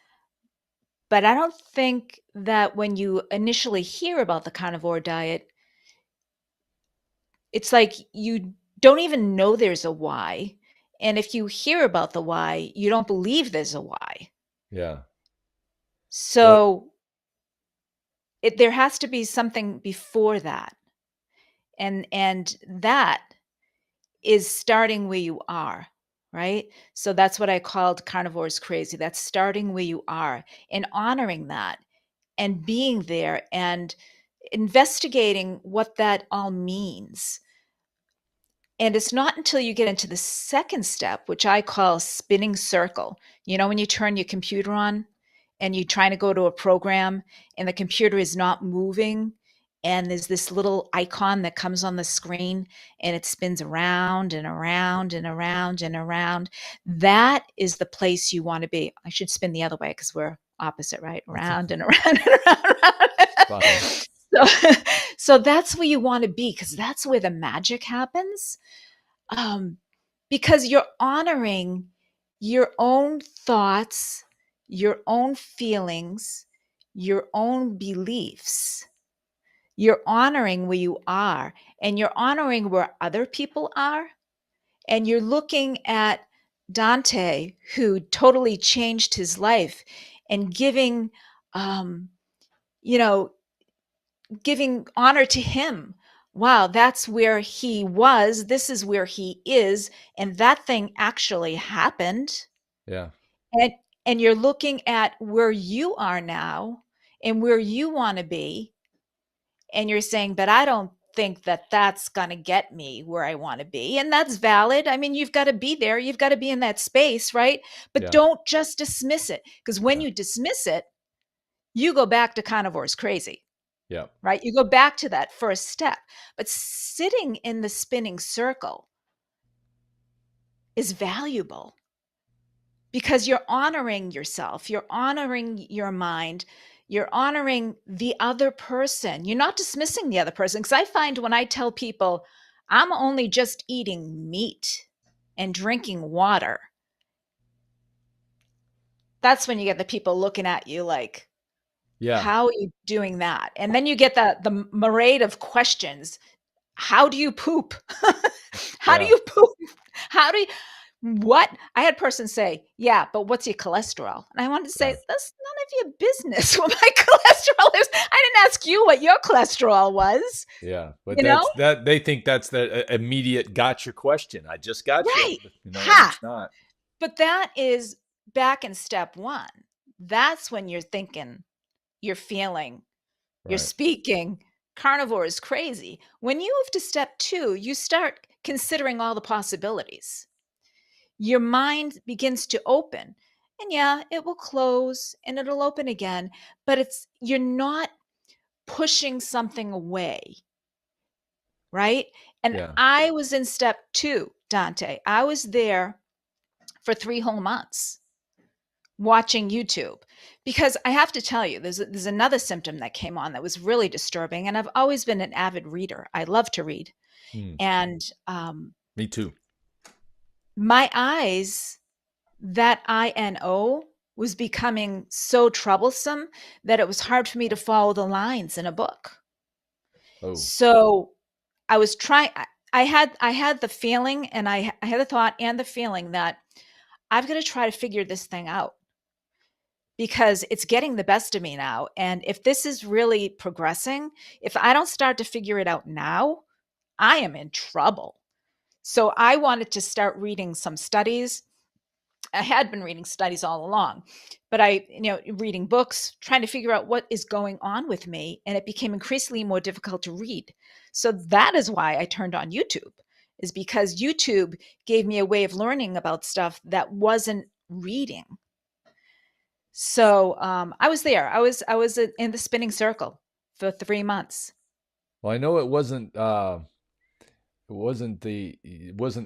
But I don't think that when you initially hear about the carnivore diet, it's like you don't even know there's a why. And if you hear about the why, you don't believe there's a why. Yeah. Well, So there has to be something before that. And that is starting where you are, right? So that's what I called carnivores crazy. That's starting where you are and honoring that and being there and investigating what that all means. And it's not until you get into the second step, which I call spinning circle. You know, when you turn your computer on and you're trying to go to a program and the computer is not moving, and there's this little icon that comes on the screen and it spins around and around and around and around. That is the place you want to be. I should spin the other way because we're opposite, right? Around and around and around. And fine. around. So, so that's where you want to be because that's where the magic happens, um, because you're honoring your own thoughts, your own feelings, your own beliefs. You're honoring where you are, and you're honoring where other people are. And you're looking at Dante, who totally changed his life and um, you know, giving honor to him. Wow, that's where he was. This is where he is. And that thing actually happened. Yeah. And and you're looking at where you are now and where you want to be. And you're saying, but I don't think that that's going to get me where I want to be. And that's valid. I mean, you've got to be there. You've got to be in that space, right? But Yeah. don't just dismiss it. Because when Yeah. you dismiss it, you go back to carnivores crazy, Yeah. right? You go back to that first step. But sitting in the spinning circle is valuable because you're honoring yourself, you're honoring your mind, You're honoring the other person. You're not dismissing the other person. Because I find when I tell people I'm only just eating meat and drinking water, that's when you get the people looking at you like, Yeah. how are you doing that? And then you get the parade of questions. How do you poop? How do Yeah. you poop? How do you, what? I had a person say, yeah, but what's your cholesterol? And I wanted to say, Yeah. that's none of your business what my cholesterol is. I didn't ask you what your cholesterol was, Yeah. But you know? that they think that's the immediate gotcha question. I just got you. Right. You know, and Ha. it's not. But that is back in step one. That's when you're thinking, you're feeling, you're Right. speaking. Carnivore is crazy. When you move to step two, you start considering all the possibilities. Your mind begins to open. And yeah, it will close and it'll open again, but you're not pushing something away, right? And Yeah. I was in step two, Dante. I was there for 3 whole months watching YouTube because I have to tell you, there's another symptom that came on that was really disturbing. And I've always been an avid reader. I love to read. Hmm. And Me too. my eyes, that INO was becoming so troublesome that it was hard for me to follow the lines in a book. Oh. So I was trying. I had the feeling, and I had the thought and the feeling that I've got to try to figure this thing out because it's getting the best of me now. And if this is really progressing, if I don't start to figure it out now, I am in trouble. So I wanted to start reading some studies. I had been reading studies all along, but reading books, trying to figure out what is going on with me. And it became increasingly more difficult to read. So that is why I turned on YouTube, is because YouTube gave me a way of learning about stuff that wasn't reading. So I was there. I was in the spinning circle for 3 months. Well, I know it wasn't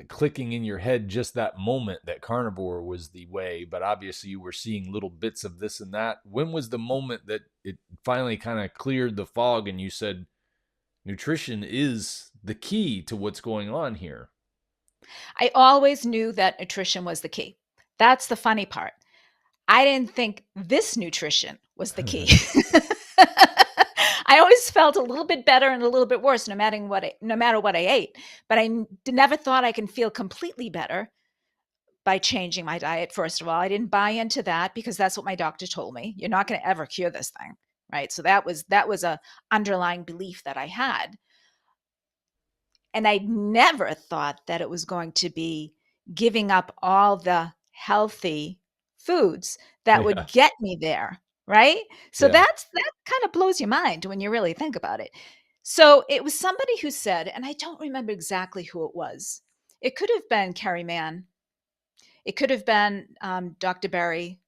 clicking in your head just that moment that carnivore was the way, but obviously you were seeing little bits of this and that. When was the moment that it finally kind of cleared the fog and you said nutrition is the key to what's going on here? I always knew that nutrition was the key. That's the funny part. I didn't think this nutrition was the key. I always felt a little bit better and a little bit worse no matter what I ate. But never thought I can feel completely better by changing my diet. First of all, I didn't buy into that because that's what my doctor told me. You're not going to ever cure this thing, right? So that was a underlying belief that I had. And I never thought that it was going to be giving up all the healthy foods that Yeah. would get me there, right? So Yeah. that kind of blows your mind when you really think about it. So it was somebody who said, and I don't remember exactly who it was. It could have been Carrie Mann. It could have been Dr. Berry.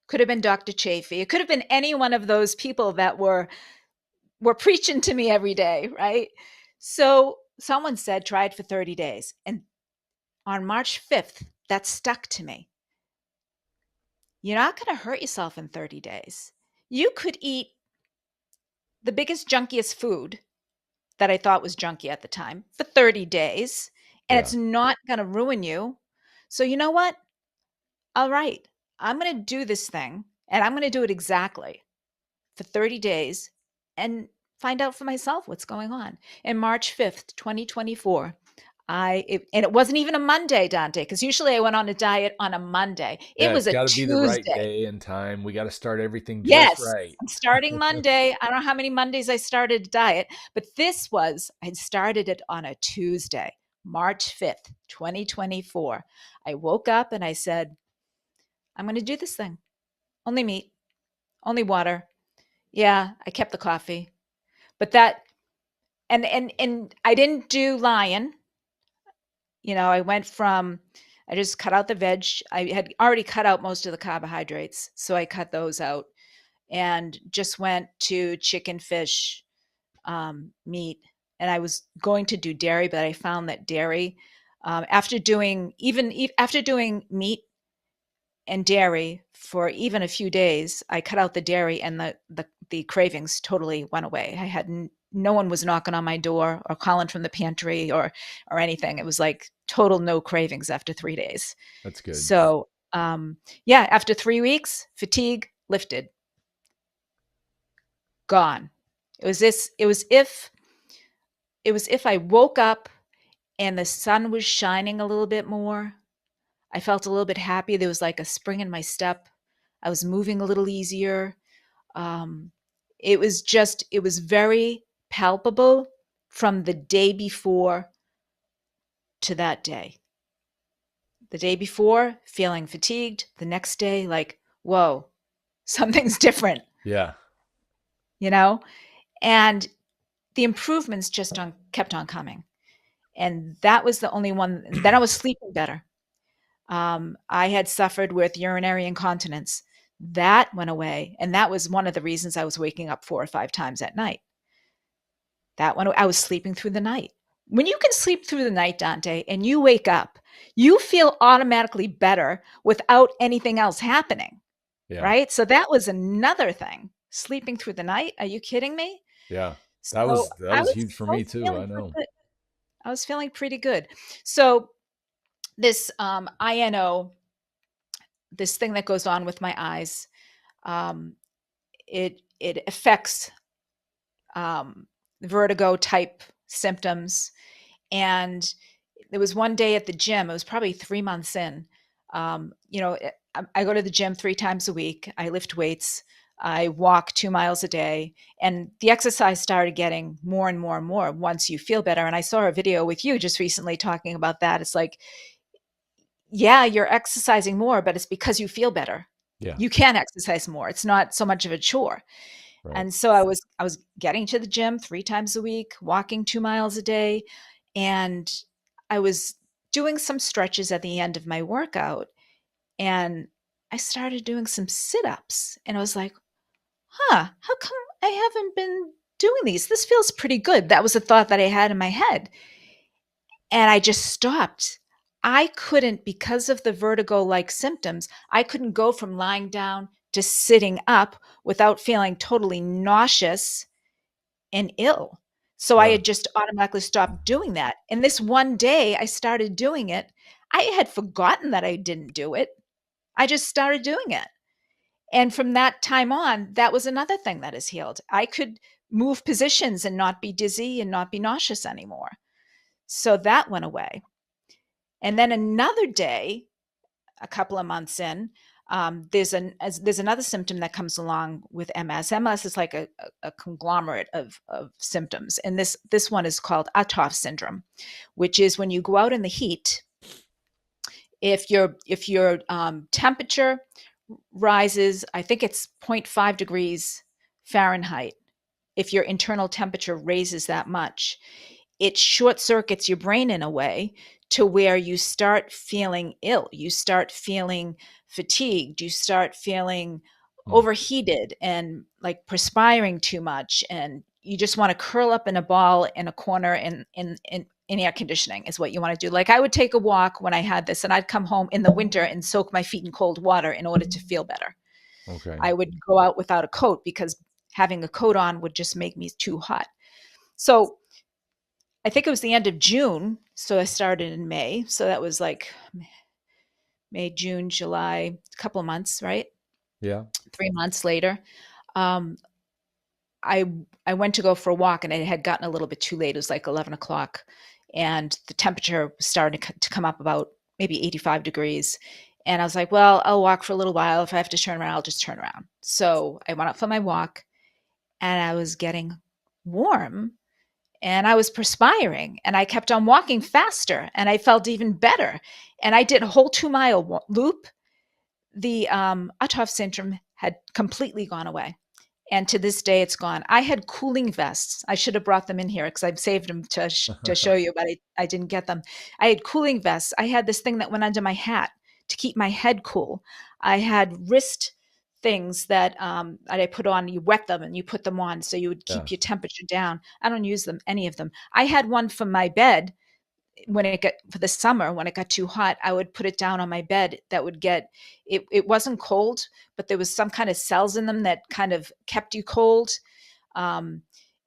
Could have been Dr. Chafee. It could have been any one of those people that were preaching to me every day, right? So someone said, try it for 30 days. And on March 5th, that stuck to me. You're not going to hurt yourself in 30 days. You could eat the biggest, junkiest food that I thought was junky at the time for 30 days, and Yeah. it's not going to ruin you. So, you know what? All right, I'm going to do this thing, and I'm going to do it exactly for 30 days and find out for myself what's going on. And March 5th, 2024, and it wasn't even a Monday, Dante, because usually I went on a diet on a Monday. It Yeah, was it's a got to be the right Tuesday. day and time. We got to start everything just Yes, right. I'm starting Monday. I don't know how many Mondays I started a diet, but I started it on a Tuesday, March 5th, 2024. I woke up and I said, I'm going to do this thing. Only meat, only water. Yeah, I kept the coffee. But that and I didn't do lion. I just cut out the veg. I had already cut out most of the carbohydrates, so I cut those out and just went to chicken, fish, meat. And I was going to do dairy, but I found that dairy, after doing meat and dairy for even a few days, I cut out the dairy and the the cravings totally went away. I had no one was knocking on my door or calling from the pantry or anything. It was like total no cravings after 3 days. That's good. So, yeah, after 3 weeks, fatigue lifted, gone. It was if I woke up and the sun was shining a little bit more. I felt a little bit happy. There was like a spring in my step. I was moving a little easier. Um, it was very palpable from the day before to that day. The day before, feeling fatigued. The next day, like, whoa, something's different, Yeah. you know? And the improvements just kept on coming. And that was the only one. Then I was sleeping better. I had suffered with urinary incontinence. That went away. And that was one of the reasons I was waking up 4 or 5 times at night. That one, I was sleeping through the night. When you can sleep through the night, Dante, and you wake up, you feel automatically better without anything else happening. Yeah. Right? So that was another thing. Sleeping through the night. Are you kidding me? Yeah. That So was huge for me too. I know. I was feeling pretty good. So this INO, this thing that goes on with my eyes, um, it affects vertigo type symptoms. And there was one day at the gym, it was probably 3 months in. I go to the gym 3 times a week. I lift weights. I walk 2 miles a day, and the exercise started getting more and more and more once you feel better. And I saw a video with you just recently talking about that. It's like, yeah, you're exercising more, but it's because you feel better. Yeah. You can exercise more. It's not so much of a chore. Right. And so I was getting to the gym 3 times a week, walking 2 miles a day, and I was doing some stretches at the end of my workout, and I started doing some sit-ups, and I was like, "Huh, how come I haven't been doing these? This feels pretty good." That was a thought that I had in my head. And I just stopped. I couldn't, because of the vertigo-like symptoms, I couldn't go from lying down to sitting up without feeling totally nauseous and ill. So I Yeah. had just automatically stopped doing that. And this one day I started doing it. I had forgotten that I didn't do it. I just started doing it. And from that time on, that was another thing that is healed. I could move positions and not be dizzy and not be nauseous anymore. So that went away. And then another day, a couple of months in, there's another symptom that comes along with MS. MS is like a conglomerate of symptoms, and this one is called Autoimmune syndrome, which is when you go out in the heat. If your temperature rises, I think it's 0.5 degrees Fahrenheit. If your internal temperature raises that much, it short circuits your brain in a way to where you start feeling ill. You start feeling fatigued. You start feeling overheated and like perspiring too much. And you just want to curl up in a ball in a corner in air conditioning is what you want to do. Like I would take a walk when I had this, and I'd come home in the winter and soak my feet in cold water in order to feel better. Okay. I would go out without a coat because having a coat on would just make me too hot. So I think it was the end of June. So I started in May. So that was like May, June, July, a couple of months, right? Yeah. 3 months later. Um, I went to go for a walk, and it had gotten a little bit too late. It was like 11 o'clock, and the temperature started to come up about maybe 85 degrees. And I was like, well, I'll walk for a little while. If I have to turn around, I'll just turn around. So I went up for my walk, and I was getting warm, and I was perspiring, and I kept on walking faster, and I felt even better. And I did a whole 2-mile loop. The Autoimmune syndrome had completely gone away. And to this day, it's gone. I had cooling vests. I should have brought them in here because I've saved them to show you, but I didn't get them. I had cooling vests. I had this thing that went under my hat to keep my head cool. I had wrist things that I put on. You wet them and you put them on so you would keep your temperature down. I don't use them, any of them. I had one for my bed. when it got for the summer, when it got too hot, I would put it down on my bed. That would get it. It wasn't cold, but there was some kind of cells in them that kind of kept you cold. Um,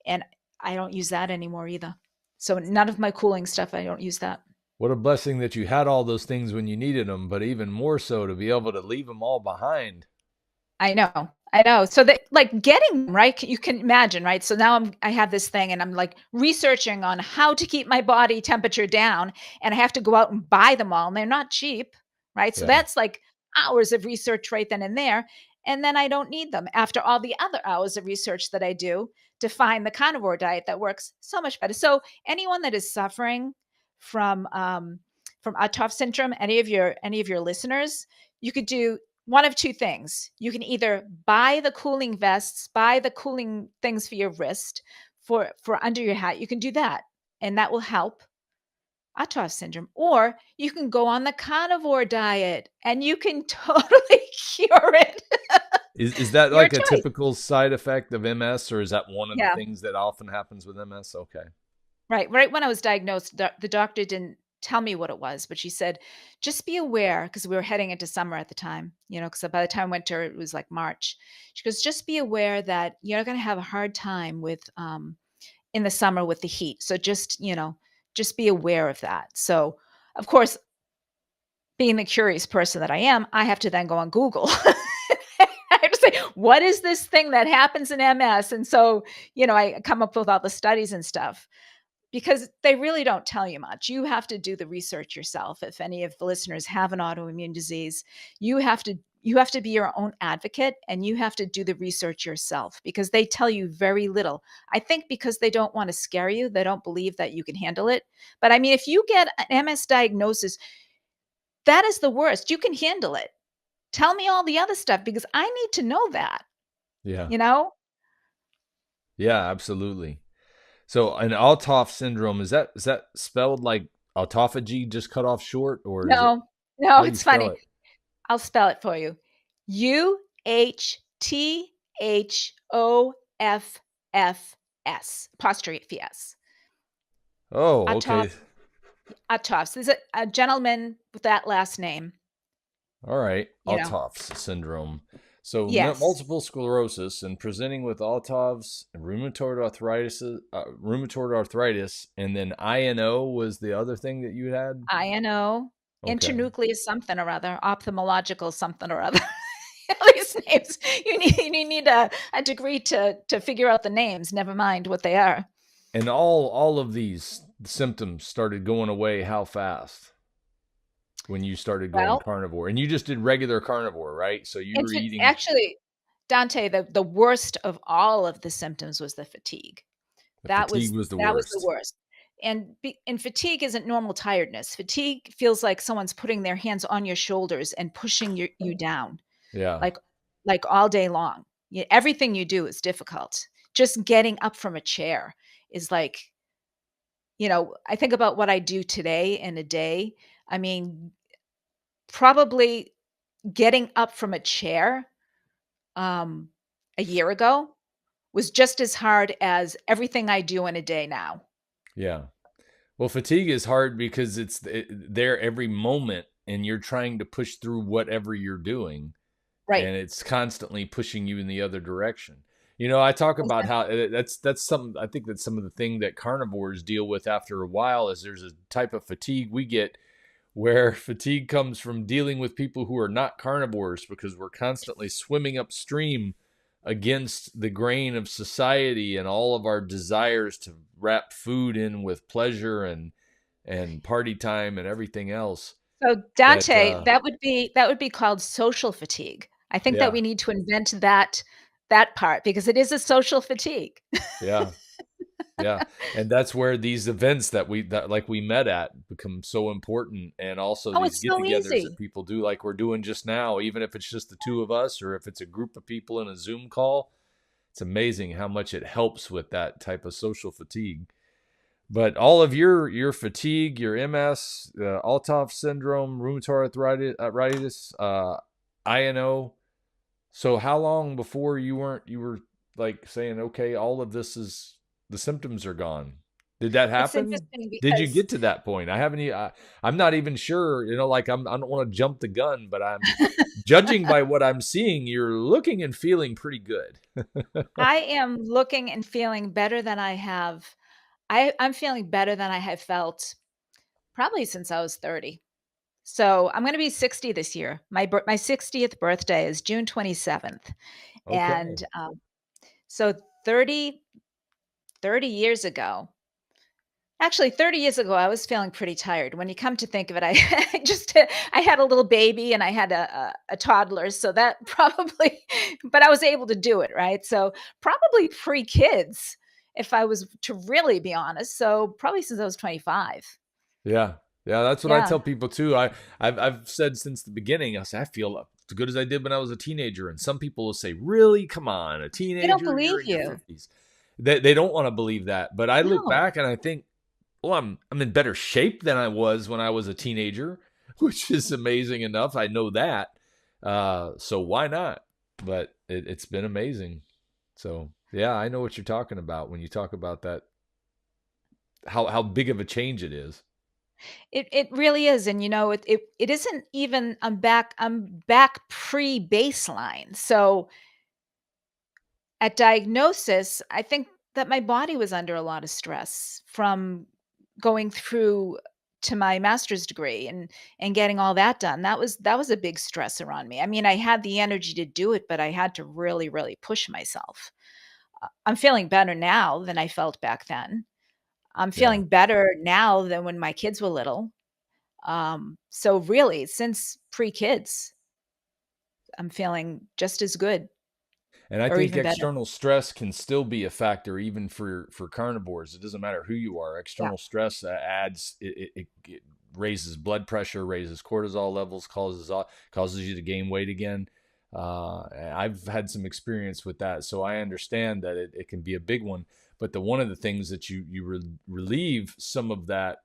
and I don't use that anymore either. So none of my cooling stuff, I don't use that. What a blessing that you had all those things when you needed them, but even more so to be able to leave them all behind. I know. I know. So that like getting them, right, you can imagine, right? So now I have this thing and I'm like researching on how to keep my body temperature down, and I have to go out and buy them all and they're not cheap, right? So Yeah. that's like hours of research right then and there. And then I don't need them after all the other hours of research that I do to find the carnivore diet that works so much better. So anyone that is suffering from Autoff syndrome, any of your listeners, you could do one of two things. You can either buy the cooling vests, buy the cooling things for your wrist, for under your hat. You can do that, and that will help Autoff syndrome. Or you can go on the carnivore diet, and you can totally cure it. Is that Your like a choice. typical side effect of MS, or is that one of the Yeah. things that often happens with MS? Okay. Right when I was diagnosed, the doctor didn't tell me what it was, but she said, "Just be aware," because we were heading into summer at the time, because by the time winter, it was like March. She goes, "Just be aware that you're gonna have a hard time with, in the summer with the heat. So just be aware of that." So, of course, being the curious person that I am, I have to then go on Google. I have to say, "What is this thing that happens in MS?" And so, I come up with all the studies and stuff. Because they really don't tell you much. You have to do the research yourself. If any of the listeners have an autoimmune disease, you have to be your own advocate and you have to do the research yourself because they tell you very little. I think because they don't want to scare you, they don't believe that you can handle it. But I mean, if you get an MS diagnosis, that is the worst. You can handle it. Tell me all the other stuff because I need to know that, Yeah. you know? Yeah, absolutely. So an Autoff syndrome, is that spelled like autophagy just cut off short, or is it, No, no, how do you it's spell funny. it? I'll spell it for you. Uhthoffs apostrophe s. Oh, Autof okay. Autoffs. There's a gentleman with that last name. All right. You know. Autoff's syndrome. So Yes, multiple sclerosis and presenting with Autoff's rheumatoid arthritis, and then INO was the other thing that you had. INO, Okay. internucleus something or other, ophthalmological something or other. All these names. You need a degree to figure out the names. Never mind what they are. And all of these symptoms started going away how fast when you started going Well, carnivore? And you just did regular carnivore, right? So you were eating. actually, Dante, the worst of all of the symptoms was the fatigue. The That fatigue was was the that was the worst. worst. And fatigue isn't normal tiredness. Fatigue feels like someone's putting their hands on your shoulders and pushing you down, Yeah. like all day long. Everything you do is difficult. Just getting up from a chair is like, I think about what I do today in a day. I mean, probably getting up from a chair, um, a year ago was just as hard as everything I do in a day now. Yeah. Well, fatigue is hard because there every moment and you're trying to push through whatever you're doing, Right. and it's constantly pushing you in the other direction. I talk about how that's some I think that's some of the thing that carnivores deal with after a while is there's a type of fatigue we get where fatigue comes from dealing with people who are not carnivores because we're constantly swimming upstream against the grain of society and all of our desires to wrap food in with pleasure and party time and everything else So that Dante, that would be called social fatigue. I think that yeah. we need to invent that part because it is a social fatigue. Yeah. Yeah, and that's where these events that like we met at become so important, and also Oh, these it's so get-togethers that easy. people do, like we're doing just now. Even if it's just the two of us, or if it's a group of people in a Zoom call, it's amazing how much it helps with that type of social fatigue. But all of your fatigue, your MS, Altoff syndrome, rheumatoid arthritis, INO. So how long before you were like saying, okay, all of this is the symptoms are gone? Did that It's happen? interesting Did you because get to that point? I haven't. I'm not even sure. Like I don't want to jump the gun, but I'm judging by what I'm seeing. You're looking and feeling pretty good. I am looking and feeling better than I have. I'm feeling better than I have felt probably since I was 30. So I'm going to be 60 this year. My 60th birthday is June 27th. Okay. And so 30 years ago, actually 30 years ago, I was feeling pretty tired. When you come to think of it, I had a little baby and I had a toddler. So that probably, but I was able to do it, right? So probably pre kids, if I was to really be honest. So probably since I was 25. Yeah. Yeah, that's what I Yeah. tell people too. I've said since the beginning, I say I feel as good as I did when I was a teenager. And some people will say, really? Come on, a They don't teenager? You're believe in your you. 50s. They don't want to believe that. But I look No. back and I think, well, I'm in better shape than I was when I was a teenager, which is amazing enough. I know that. So why not? But it's been amazing. So yeah, I know what you're talking about when you talk about that, how big of a change it is. It really is, and, it isn't even I'm back pre-baseline, so at diagnosis, I think that my body was under a lot of stress from going through to my master's degree and getting all that done. That was a big stressor on me. I mean, I had the energy to do it, but I had to really, really push myself. I'm feeling better now than I felt back then. I'm Yeah. feeling better now than when my kids were little. So really, since pre-kids, I'm feeling just as good And I or think even better. external stress can still be a factor even for carnivores. It doesn't matter who you are. Yeah. External stress adds it raises blood pressure, raises cortisol levels, causes you to gain weight again. I've had some experience with that, so I understand that it can be a big one. But one of the things that relieve some of that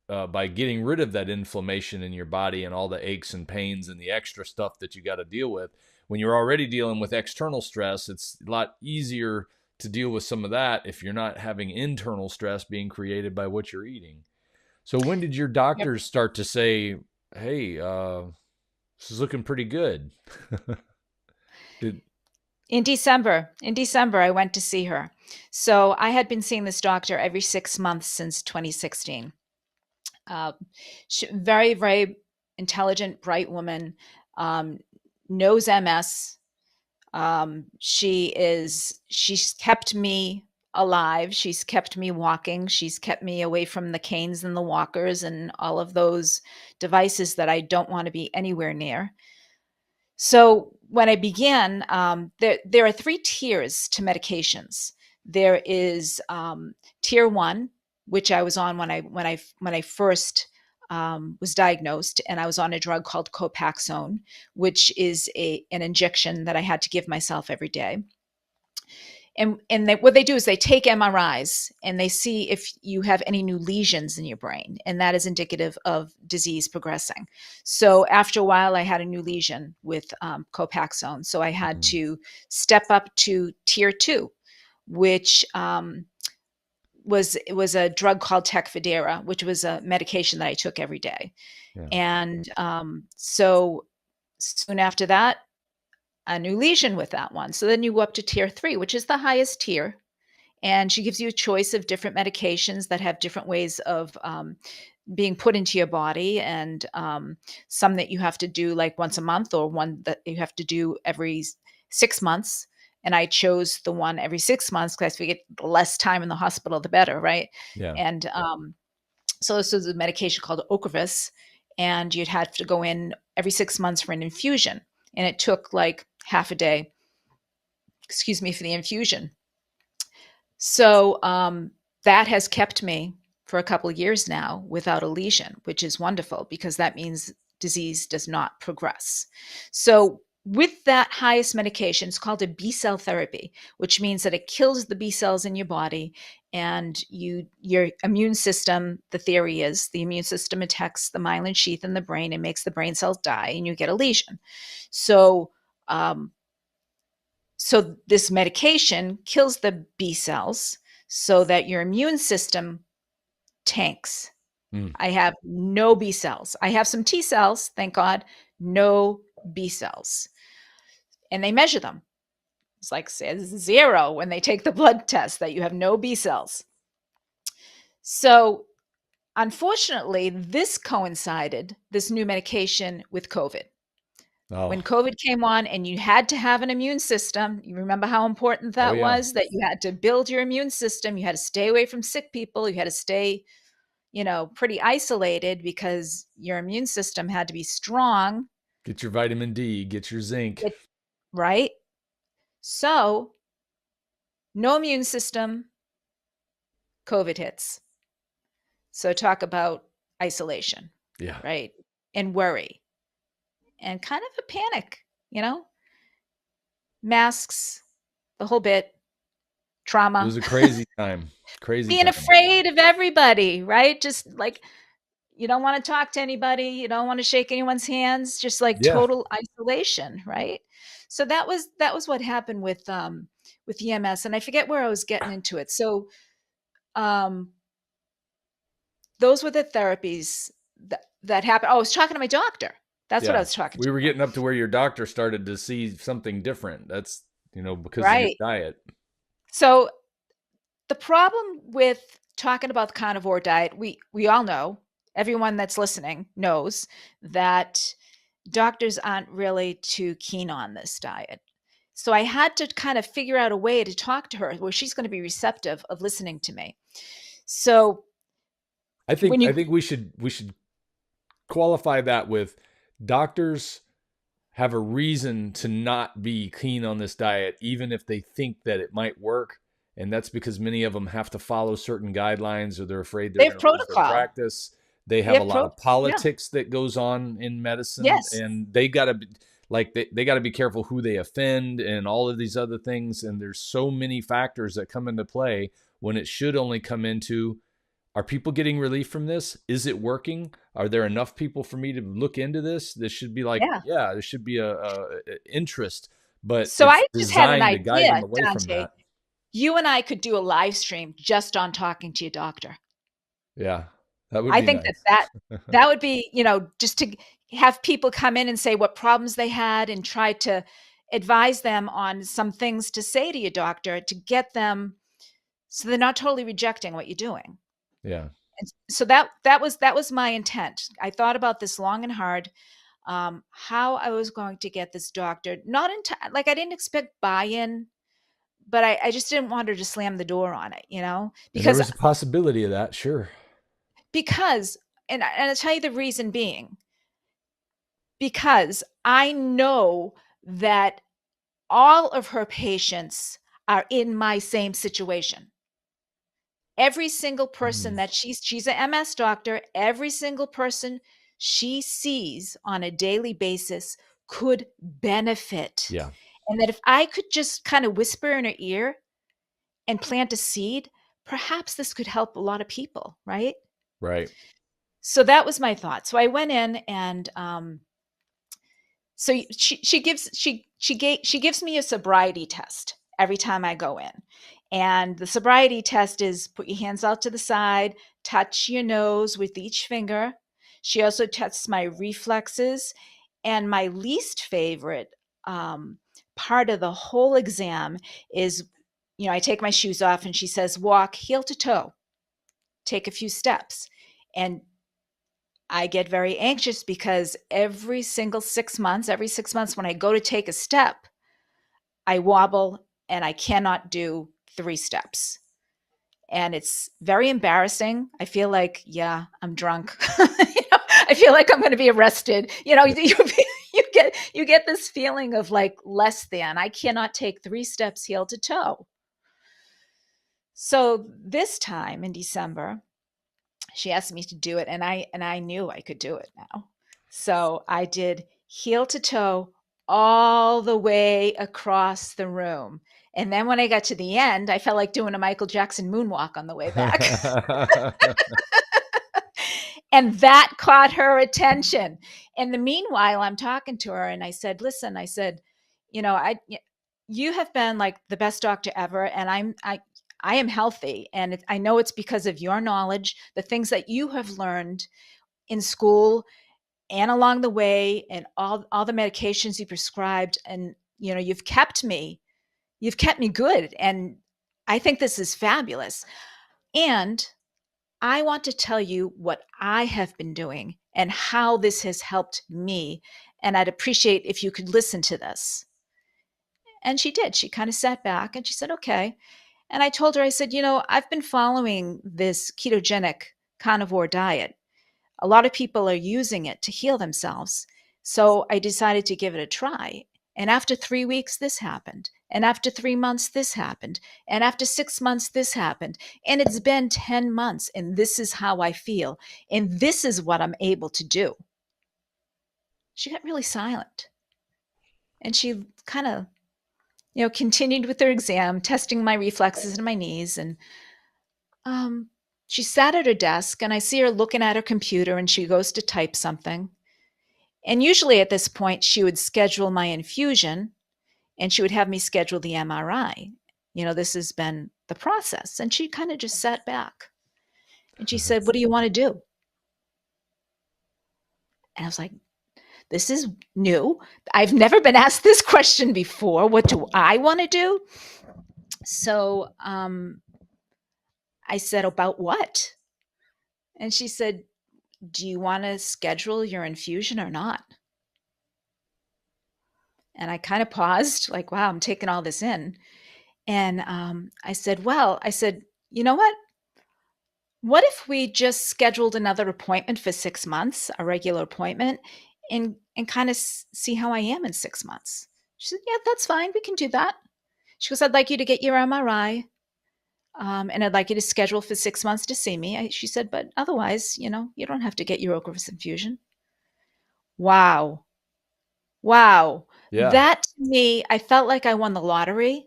by getting rid of that inflammation in your body and all the aches and pains and the extra stuff that you got to deal with. When you're already dealing with external stress, it's a lot easier to deal with some of that if you're not having internal stress being created by what you're eating. So when did your Yep. doctors start to say, "Hey, this is looking pretty good"? Did In December, I went to see her. So I had been seeing this doctor every 6 months since 2016. Uh, very, very intelligent, bright woman, um, knows MS. She's kept me alive. She's kept me walking. She's kept me away from the canes and the walkers and all of those devices that I don't want to be anywhere near. So when I began, there are three tiers to medications. There is tier one, which I was on when I first was diagnosed, and I was on a drug called Copaxone, which is an injection that I had to give myself every day. What they do is they take MRIs and they see if you have any new lesions in your brain, and that is indicative of disease progressing. So after a while, I had a new lesion with Copaxone, so I had Mhm. to step up to tier two, which was a drug called Tecfidera, which was a medication that I took every day. Yeah. And so soon after that, a new lesion with that one. So then you go up to tier three, which is the highest tier. And she gives you a choice of different medications that have different ways of being put into your body, and some that you have to do like once a month, or one that you have to do every 6 months. And I chose the one every 6 months because I figured the less time in the hospital, the better, right? Yeah. And so this was a medication called Ocrevus, and you'd have to go in every 6 months for an infusion. And it took like half a day, excuse me, for the infusion. So that has kept me for a couple of years now without a lesion, which is wonderful because that means disease does not progress. So with that highest medication, it's called a B cell therapy, which means that it kills the B cells in your body, and your immune system, the theory is the immune system attacks the myelin sheath in the brain and makes the brain cells die, and you get a lesion. So um, this medication kills the B cells so that your immune system tanks. Mm. I have no B cells. I have some T cells, thank God, no B cells. And they measure them. It's like says 0 when they take the blood test that you have no B cells. So unfortunately, this coincided, this new medication, with COVID. Oh. When COVID came on and you had to have an immune system, you remember how important that was, that you had to build your immune system. You had to stay away from sick people. You had to stay, pretty isolated because your immune system had to be strong. Get your vitamin D, get your zinc. Right? So, no immune system, COVID hits. So talk about isolation, right? And worry and kind of a panic, masks, the whole bit, trauma. It was a crazy time. Being afraid of everybody, right? Just like you don't want to talk to anybody, you don't want to shake anyone's hands, just like total isolation, right? So that was what happened with EMS, and I forget where I was getting into it. So those were the therapies that happened. Oh, I was talking to my doctor. That's what I was talking to. We were getting up to where your doctor started to see something different. That's, because of your diet. So the problem with talking about the carnivore diet, we all know, everyone that's listening knows that doctors aren't really too keen on this diet. So I had to kind of figure out a way to talk to her where she's going to be receptive of listening to me. So I think we should qualify that with doctors have a reason to not be keen on this diet, even if they think that it might work. And that's because many of them have to follow certain guidelines, or they're afraid they're going to lose their practice. They have a lot of politics that goes on in medicine, and they got to be they got to be careful who they offend and all of these other things. And there's so many factors that come into play when it should only come into, are people getting relief from this? Is it working? Are there enough people for me to look into this? This should be like, there should be a interest, but so it's I just had an idea, to guide them away Dante. from that. You and I could do a live stream just on talking to your doctor. Yeah, that would be think nice. that would be, just to have people come in and say what problems they had and try to advise them on some things to say to your doctor to get them so they're not totally rejecting what you're doing. Yeah. And so that was my intent. I thought about this long and hard, how I was going to get this doctor, not into, like, I didn't expect buy-in, but I just didn't want her to slam the door on it, because there was a possibility of that. Sure. Because, and I'll tell you the reason being, because I know that all of her patients are in my same situation. Every single person that she's an MS doctor, every single person she sees on a daily basis could benefit. Yeah. And that if I could just kind of whisper in her ear and plant a seed, perhaps this could help a lot of people, right? Right. So that was my thought. So I went in and so she gives me a sobriety test every time I go in. And the sobriety test is put your hands out to the side, touch your nose with each finger. She also tests my reflexes. And my least favorite part of the whole exam is, I take my shoes off and she says, walk heel to toe, take a few steps. And I get very anxious because every 6 months when I go to take a step, I wobble and I cannot do 3 steps. And it's very embarrassing. I feel like, I'm drunk. I feel like I'm going to be arrested. You get this feeling of like less than. I cannot take 3 steps heel to toe. So this time in December, she asked me to do it, and I knew I could do it now. So I did heel to toe all the way across the room. And then when I got to the end, I felt like doing a Michael Jackson moonwalk on the way back. And that caught her attention. In the meanwhile, I'm talking to her and I said, listen, you have been like the best doctor ever. And I am healthy. And I know it's because of your knowledge, the things that you have learned in school and along the way, and all the medications you prescribed. And, you've kept me good. And I think this is fabulous. And I want to tell you what I have been doing and how this has helped me. And I'd appreciate if you could listen to this. And she did. She kind of sat back and she said, okay. And I told her, I said, I've been following this ketogenic carnivore diet. A lot of people are using it to heal themselves. So I decided to give it a try. And after 3 weeks, this happened. And after 3 months, this happened. And after 6 months, this happened. And it's been 10 months. And this is how I feel. And this is what I'm able to do. She got really silent. And she kind of, continued with her exam, testing my reflexes and my knees. And she sat at her desk, and I see her looking at her computer, and she goes to type something. And usually at this point, she would schedule my infusion, and she would have me schedule the MRI. This has been the process. And she kind of just sat back. And she said, what do you want to do? And I was like, this is new. I've never been asked this question before. What do I want to do? So I said, about what? And she said, do you want to schedule your infusion or not? And I kind of paused, like, wow, I'm taking all this in. And I said, you know what? What if we just scheduled another appointment for 6 months, a regular appointment, and kind of see how I am in 6 months? She said, yeah, that's fine. We can do that. She goes, I'd like you to get your MRI. And I'd like you to schedule for 6 months to see me. She said, but otherwise, you don't have to get your Ocrevus infusion. Wow. Yeah. That to me, I felt like I won the lottery.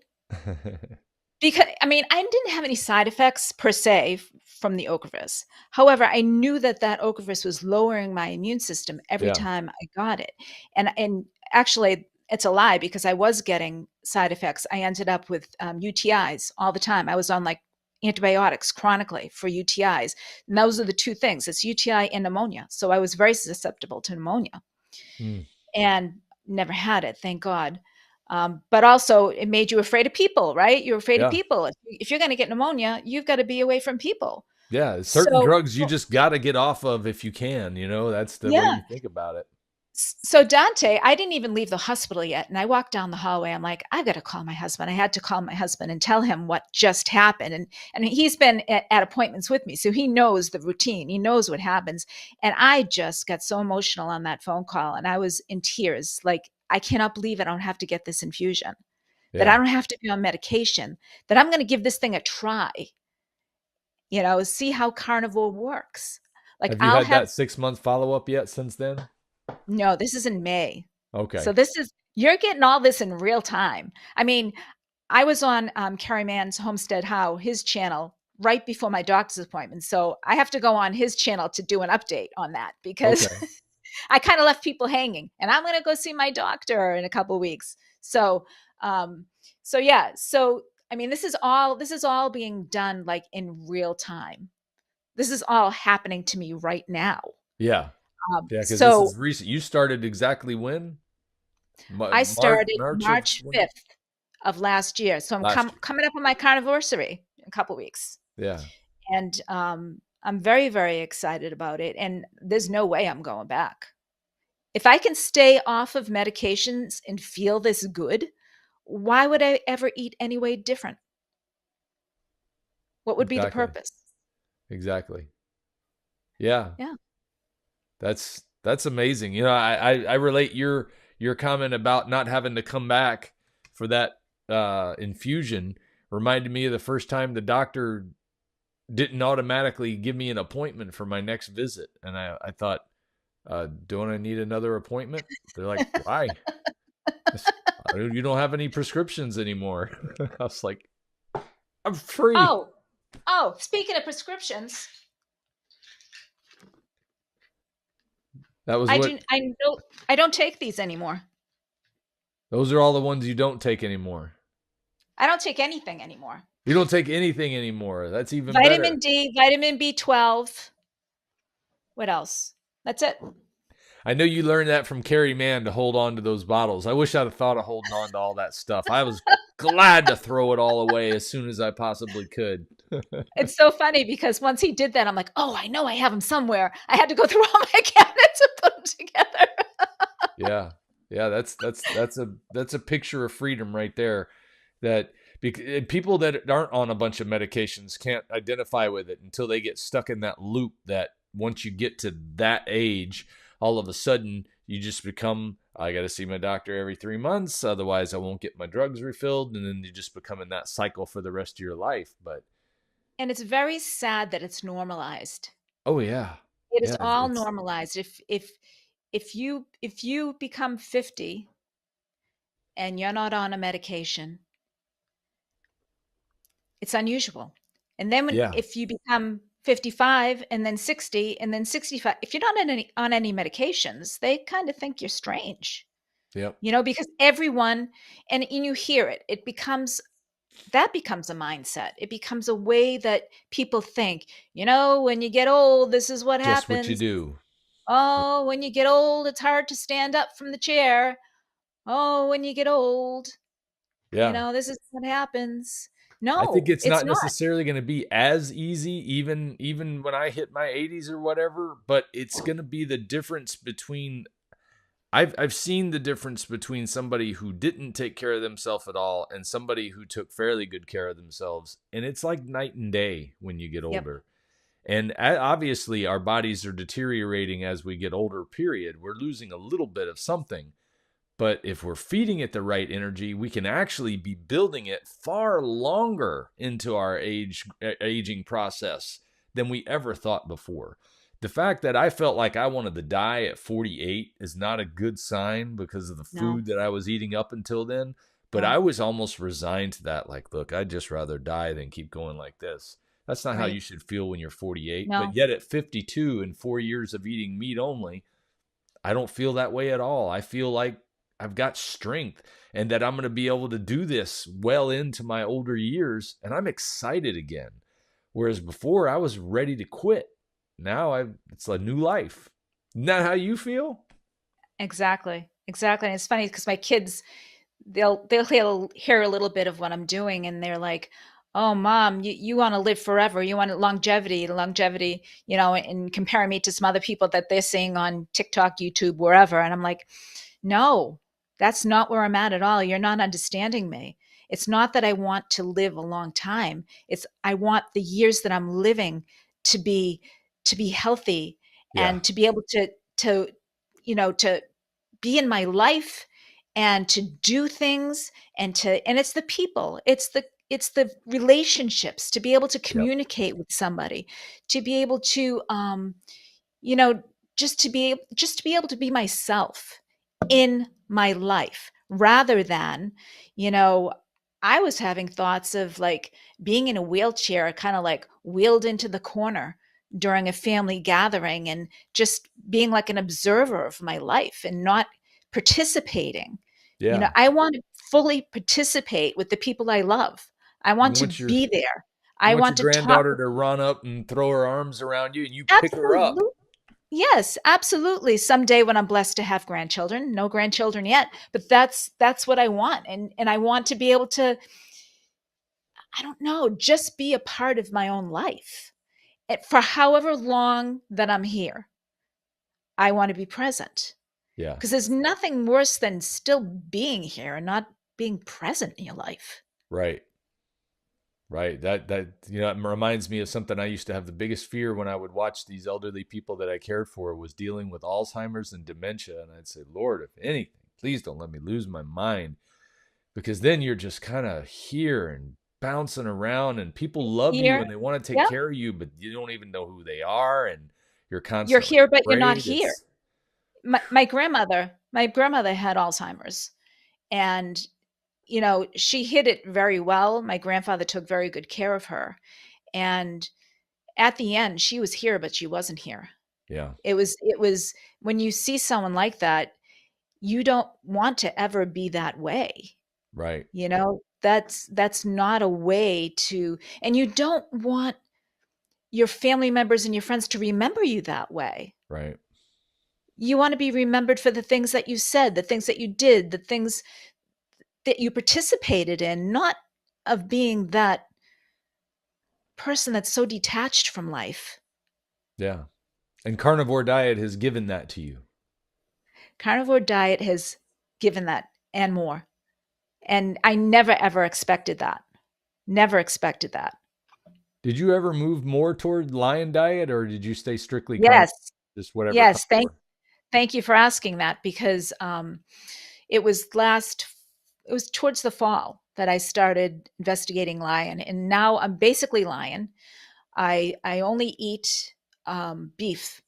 Because, I didn't have any side effects per se from the Ocrevus. However, I knew that Ocrevus was lowering my immune system every time I got it. And actually, it's a lie, because I was getting side effects. I ended up with UTIs all the time. I was on antibiotics chronically for UTIs. And those are the two things. It's UTI and pneumonia. So I was very susceptible to pneumonia. And never had it, thank God. But also it made you afraid of people, right? You're afraid of people. If you're going to get pneumonia, you've got to be away from people. Yeah. Certain drugs you just got to get off of if you can, that's the way you think about it. So Dante, I didn't even leave the hospital yet. And I walked down the hallway. I'm like, I've got to call my husband. I had to call my husband and tell him what just happened. And he's been at appointments with me. So he knows the routine. He knows what happens. And I just got so emotional on that phone call. And I was in tears. Like, I cannot believe I don't have to get this infusion, that I don't have to be on medication, that I'm going to give this thing a try, see how carnivore works. Like, have you had that 6-month follow-up yet since then? No, this is in May. Okay. So you're getting all this in real time. I was on Carrie Mann's Homestead How, his channel, right before my doctor's appointment. So I have to go on his channel to do an update on that, because I kind of left people hanging, and I'm going to go see my doctor in a couple of weeks. So, yeah. So, this is all being done like in real time. This is all happening to me right now. Yeah. Because this is recent. You started exactly when? I started March 5th of last year. So I'm coming up on my carnivorsary in a couple of weeks. Yeah. And I'm very, very excited about it. And there's no way I'm going back. If I can stay off of medications and feel this good, why would I ever eat any way different? What would be the purpose? Exactly. Yeah. Yeah. That's amazing. I relate your comment about not having to come back for that infusion reminded me of the first time the doctor didn't automatically give me an appointment for my next visit. And I thought, don't I need another appointment? They're like, why? You don't have any prescriptions anymore. I was like, I'm free. Oh, speaking of prescriptions, that was I don't take these anymore. Those are all the ones you don't take anymore. I don't take anything anymore. You don't take anything anymore. That's even Vitamin better. D, vitamin B12. What else? That's it. I know you learned that from Carrie Mann to hold on to those bottles. I wish I'd have thought of holding on to all that stuff. I was glad to throw it all away as soon as I possibly could. It's so funny because once he did that, I'm like, oh, I know I have them somewhere. I had to go through all my cabinets and put them together. Yeah. Yeah, that's a picture of freedom right there. That people that aren't on a bunch of medications can't identify with it until they get stuck in that loop that once you get to that age, all of a sudden you just become, I got to see my doctor every 3 months, otherwise I won't get my drugs refilled, and then you just become in that cycle for the rest of your life. But And it's very sad that it's normalized. oh yeah. It is Yeah, all it's normalized. If you become 50 and you're not on a medication, it's unusual. And then yeah. if you become 55 and then 60 and then 65, if you're not on any medications, they kind of think you're strange. Yep. Because everyone, and you hear it, that becomes a mindset. It becomes a way that people think, when you get old, this is what Just what you happens. do. Oh, when you get old, it's hard to stand up from the chair. Oh, when you get old, Yeah. this is what happens. I think No, it's it's not not. necessarily going to be as easy, even when I hit my 80s or whatever. But it's going to be the difference between. I've seen the difference between somebody who didn't take care of themselves at all and somebody who took fairly good care of themselves, and it's like night and day when you get Yep. older. And obviously, our bodies are deteriorating as we get older. Period. We're losing a little bit of something. But if we're feeding it the right energy, we can actually be building it far longer into our aging process than we ever thought before. The fact that I felt like I wanted to die at 48 is not a good sign because of the No, food that I was eating up until then. But I no, was almost resigned to that. Like, look, I'd just rather die than keep going like this. That's not how you right. should feel when you're 48. But No, yet at 52 and 4 years of eating meat only, I don't feel that way at all. I feel like I've got strength and that I'm going to be able to do this well into my older years. And I'm excited again. Whereas before I was ready to quit. Now it's a new life. Isn't that how you feel? exactly. Exactly. And it's funny because my kids, they'll hear a little bit of what I'm doing and they're like, "Oh, mom, you want to live forever. You want longevity, and comparing me to some other people that they're seeing on TikTok, YouTube, wherever." And I'm like, "No, that's not where I'm at all. You're not understanding me. It's not that I want to live a long time. It's I want the years that I'm living to be healthy Yeah. and to be able to be in my life and to do things and it's the people, it's the relationships, to be able to Yep. communicate with somebody, to be able to you know just to be able to be myself in my life rather than you know I was having thoughts of like being in a wheelchair, kind of like wheeled into the corner during a family gathering and just being like an observer of my life and not participating. Yeah. I want to fully participate with the people I love. I You want to want your be there. you I want your want to talk. granddaughter to run up and throw her arms around you and you pick her up. Absolutely. Yes, absolutely. Someday when I'm blessed to have grandchildren, no grandchildren yet, but that's what I want. And I want to be able to, I don't know, just be a part of my own life. For however long that I'm here, I want to be present. Yeah. Because there's nothing worse than still being here and not being present in your life. Right. Right. It reminds me of something I used to have the biggest fear when I would watch these elderly people that I cared for was dealing with Alzheimer's and dementia. And I'd say, Lord, if anything, please don't let me lose my mind. Because then you're just kind of here and bouncing around and people love you Here, and they want to take yeah, care of you, but you don't even know who they are and you're you're constantly here, but you're not afraid. here. It's My grandmother had Alzheimer's, and she hid it very well. My grandfather took very good care of her. And at the end, she was here, but she wasn't here. yeah. It was when you see someone like that, you don't want to ever be that way. Right. That's not a way to, and you don't want your family members and your friends to remember you that way. Right. You want to be remembered for the things that you said, the things that you did, the things that you participated in, not of being that person that's so detached from life. Yeah. And carnivore diet has given that to you. Carnivore diet has given that and more. And I never ever expected that. Never expected that. Did you ever move more toward lion diet, or did you stay strictly carnivore, Yes. just whatever Yes. carnivore? Thank you for asking that, because it was it was towards the fall that I started investigating lion, and now I'm basically lion. I only eat beef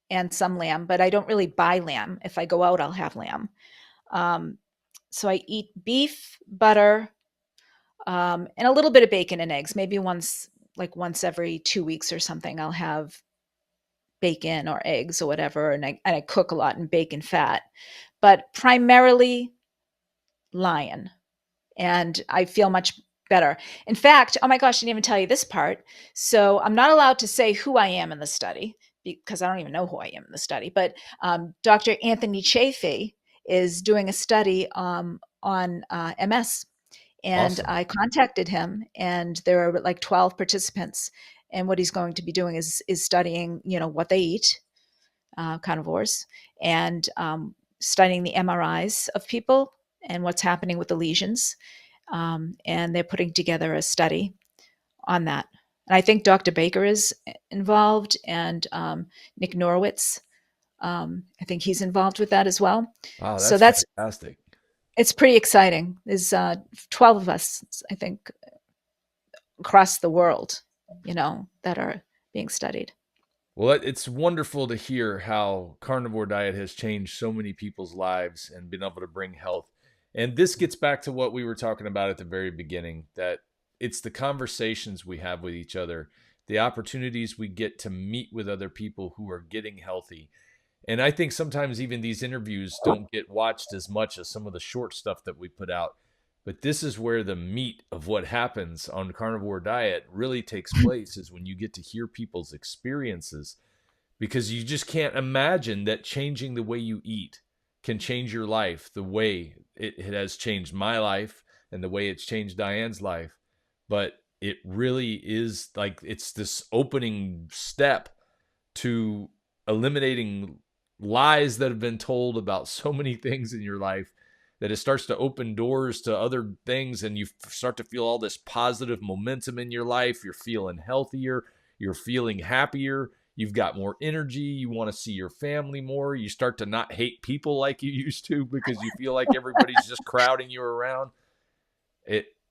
and some lamb, but I don't really buy lamb. If I go out, I'll have lamb. Um, so I eat beef, butter, and a little bit of bacon and eggs. Maybe once every 2 weeks or something, I'll have bacon or eggs or whatever. And I cook a lot in bacon fat, but primarily lion. And I feel much better. In fact, oh my gosh, I didn't even tell you this part. So I'm not allowed to say who I am in the study because I don't even know who I am in the study. But Dr. Anthony Chafee is doing a study on MS. And Awesome. I contacted him, and there are like 12 participants. And what he's going to be doing is studying, what they eat, carnivores, and studying the MRIs of people and what's happening with the lesions. And they're putting together a study on that. And I think Dr. Baker is involved, and Nick Norwitz. I think he's involved with that as well. Wow, So that's that's fantastic. it's pretty exciting. There's 12 of us, I think, across the world, that are being studied. Well, it's wonderful to hear how carnivore diet has changed so many people's lives and been able to bring health. And this gets back to what we were talking about at the very beginning, that it's the conversations we have with each other, the opportunities we get to meet with other people who are getting healthy. And I think sometimes even these interviews don't get watched as much as some of the short stuff that we put out. But this is where the meat of what happens on carnivore diet really takes place, is when you get to hear people's experiences, because you just can't imagine that changing the way you eat can change your life the way it has changed my life and the way it's changed Diane's life. But it really is like it's this opening step to eliminating lies that have been told about so many things in your life, that it starts to open doors to other things, and you start to feel all this positive momentum in your life. You're feeling healthier, you're feeling happier, you've got more energy, you want to see your family more, you start to not hate people like you used to because you feel like everybody's just crowding you around.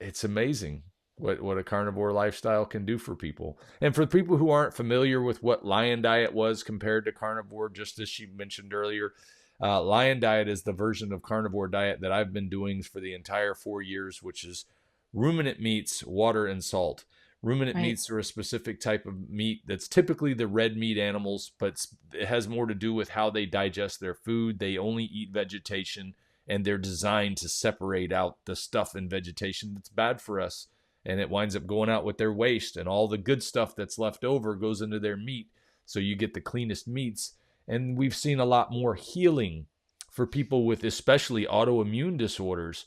It's amazing what a carnivore lifestyle can do for people. And for people who aren't familiar with what lion diet was compared to carnivore, just as she mentioned earlier, lion diet is the version of carnivore diet that I've been doing for the entire 4 years, which is ruminant meats, water, and salt. Ruminant Right. meats are a specific type of meat that's typically the red meat animals, but it has more to do with how they digest their food. They only eat vegetation, and they're designed to separate out the stuff in vegetation that's bad for us. And it winds up going out with their waste, and all the good stuff that's left over goes into their meat. So you get the cleanest meats. And we've seen a lot more healing for people with especially autoimmune disorders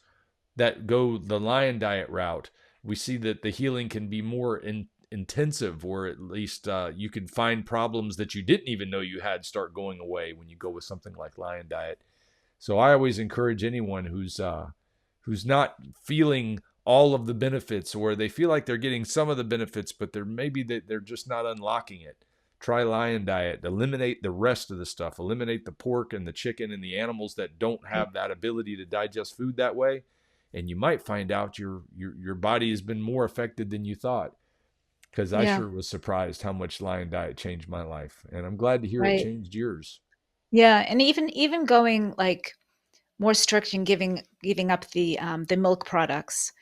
that go the lion diet route. We see that the healing can be more intensive, or at least you can find problems that you didn't even know you had start going away when you go with something like lion diet. So I always encourage anyone who's not feeling all of the benefits, or they feel like they're getting some of the benefits, but they're just not unlocking it. Try lion diet. Eliminate the rest of the stuff. Eliminate the pork and the chicken and the animals that don't Right. have that ability to digest food that way, and you might find out your body has been more affected than you thought. Because I Yeah. sure was surprised how much lion diet changed my life, and I'm glad to hear it Right. changed yours. Yeah. And even going like more strict and giving up the milk products,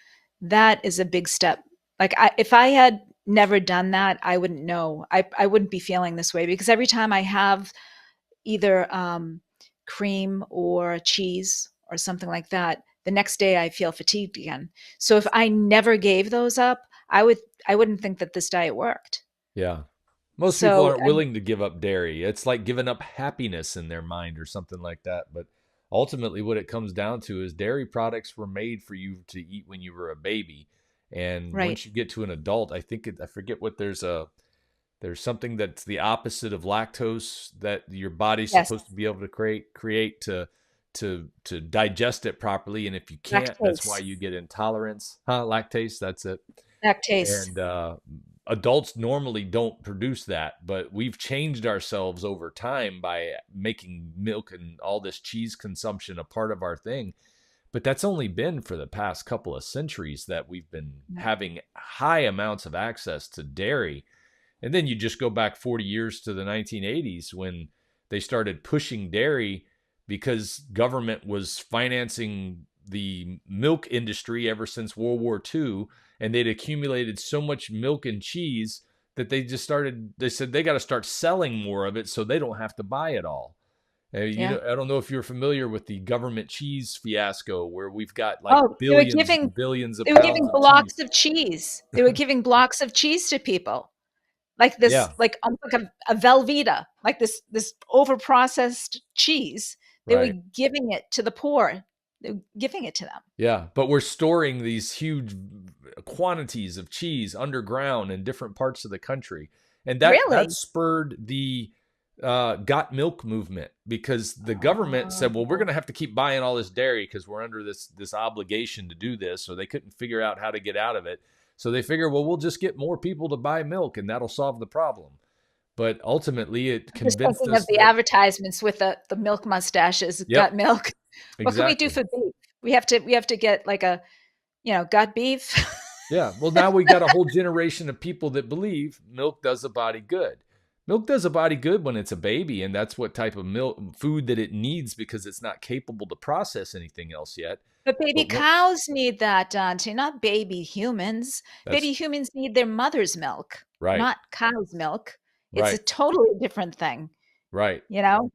that is a big step. Like if I had never done that, I wouldn't know. I wouldn't be feeling this way, because every time I have either cream or cheese or something like that, the next day I feel fatigued again. So if I never gave those up, I wouldn't think that this diet worked. Yeah. Most people So aren't willing to give up dairy. It's like giving up happiness in their mind or something like that. But ultimately, what it comes down to is dairy products were made for you to eat when you were a baby. And right. once you get to an adult, I forget what there's something that's the opposite of lactose that your body's Yes. supposed to be able to create to digest it properly. And if you can't, that's why Lactase. you get intolerance. Huh? Lactase, that's it. Lactase. And adults normally don't produce that, but we've changed ourselves over time by making milk and all this cheese consumption a part of our thing. But that's only been for the past couple of centuries that we've been having high amounts of access to dairy. And then you just go back 40 years to the 1980s when they started pushing dairy because government was financing the milk industry ever since World War II. And they'd accumulated so much milk and cheese that they said they got to start selling more of it so they don't have to buy it all. Yeah. I don't know if you're familiar with the government cheese fiasco where we've got like Oh, billions and billions of they were pounds giving of cheese. blocks of cheese. They were giving blocks of cheese to people. Like this, Yeah, like almost like a Velveeta, like this overprocessed cheese. They were right. giving it to the poor. They were giving it to them. Yeah, but we're storing these huge quantities of cheese underground in different parts of the country, and that Really? spurred the got milk movement because the government said, "Well, we're going Oh. to have to keep buying all this dairy because we're under this obligation to do this." So they couldn't figure out how to get out of it. So they figure, well, we'll just get more people to buy milk, and that'll solve the problem. But ultimately, it I'm just convinced thinking of us the that, advertisements with the milk mustaches. yep, Got milk. What can we do exactly. for beef? We have to get like a, got beef. Yeah. Well, now we got a whole generation of people that believe milk does a body good. Milk does a body good when it's a baby, and that's what type of milk food that it needs because it's not capable to process anything else yet. But baby But what cows need that, Dante, not baby humans. that's Baby humans need their mother's milk, right, not cow's milk. It's a right, totally different thing, right. you know?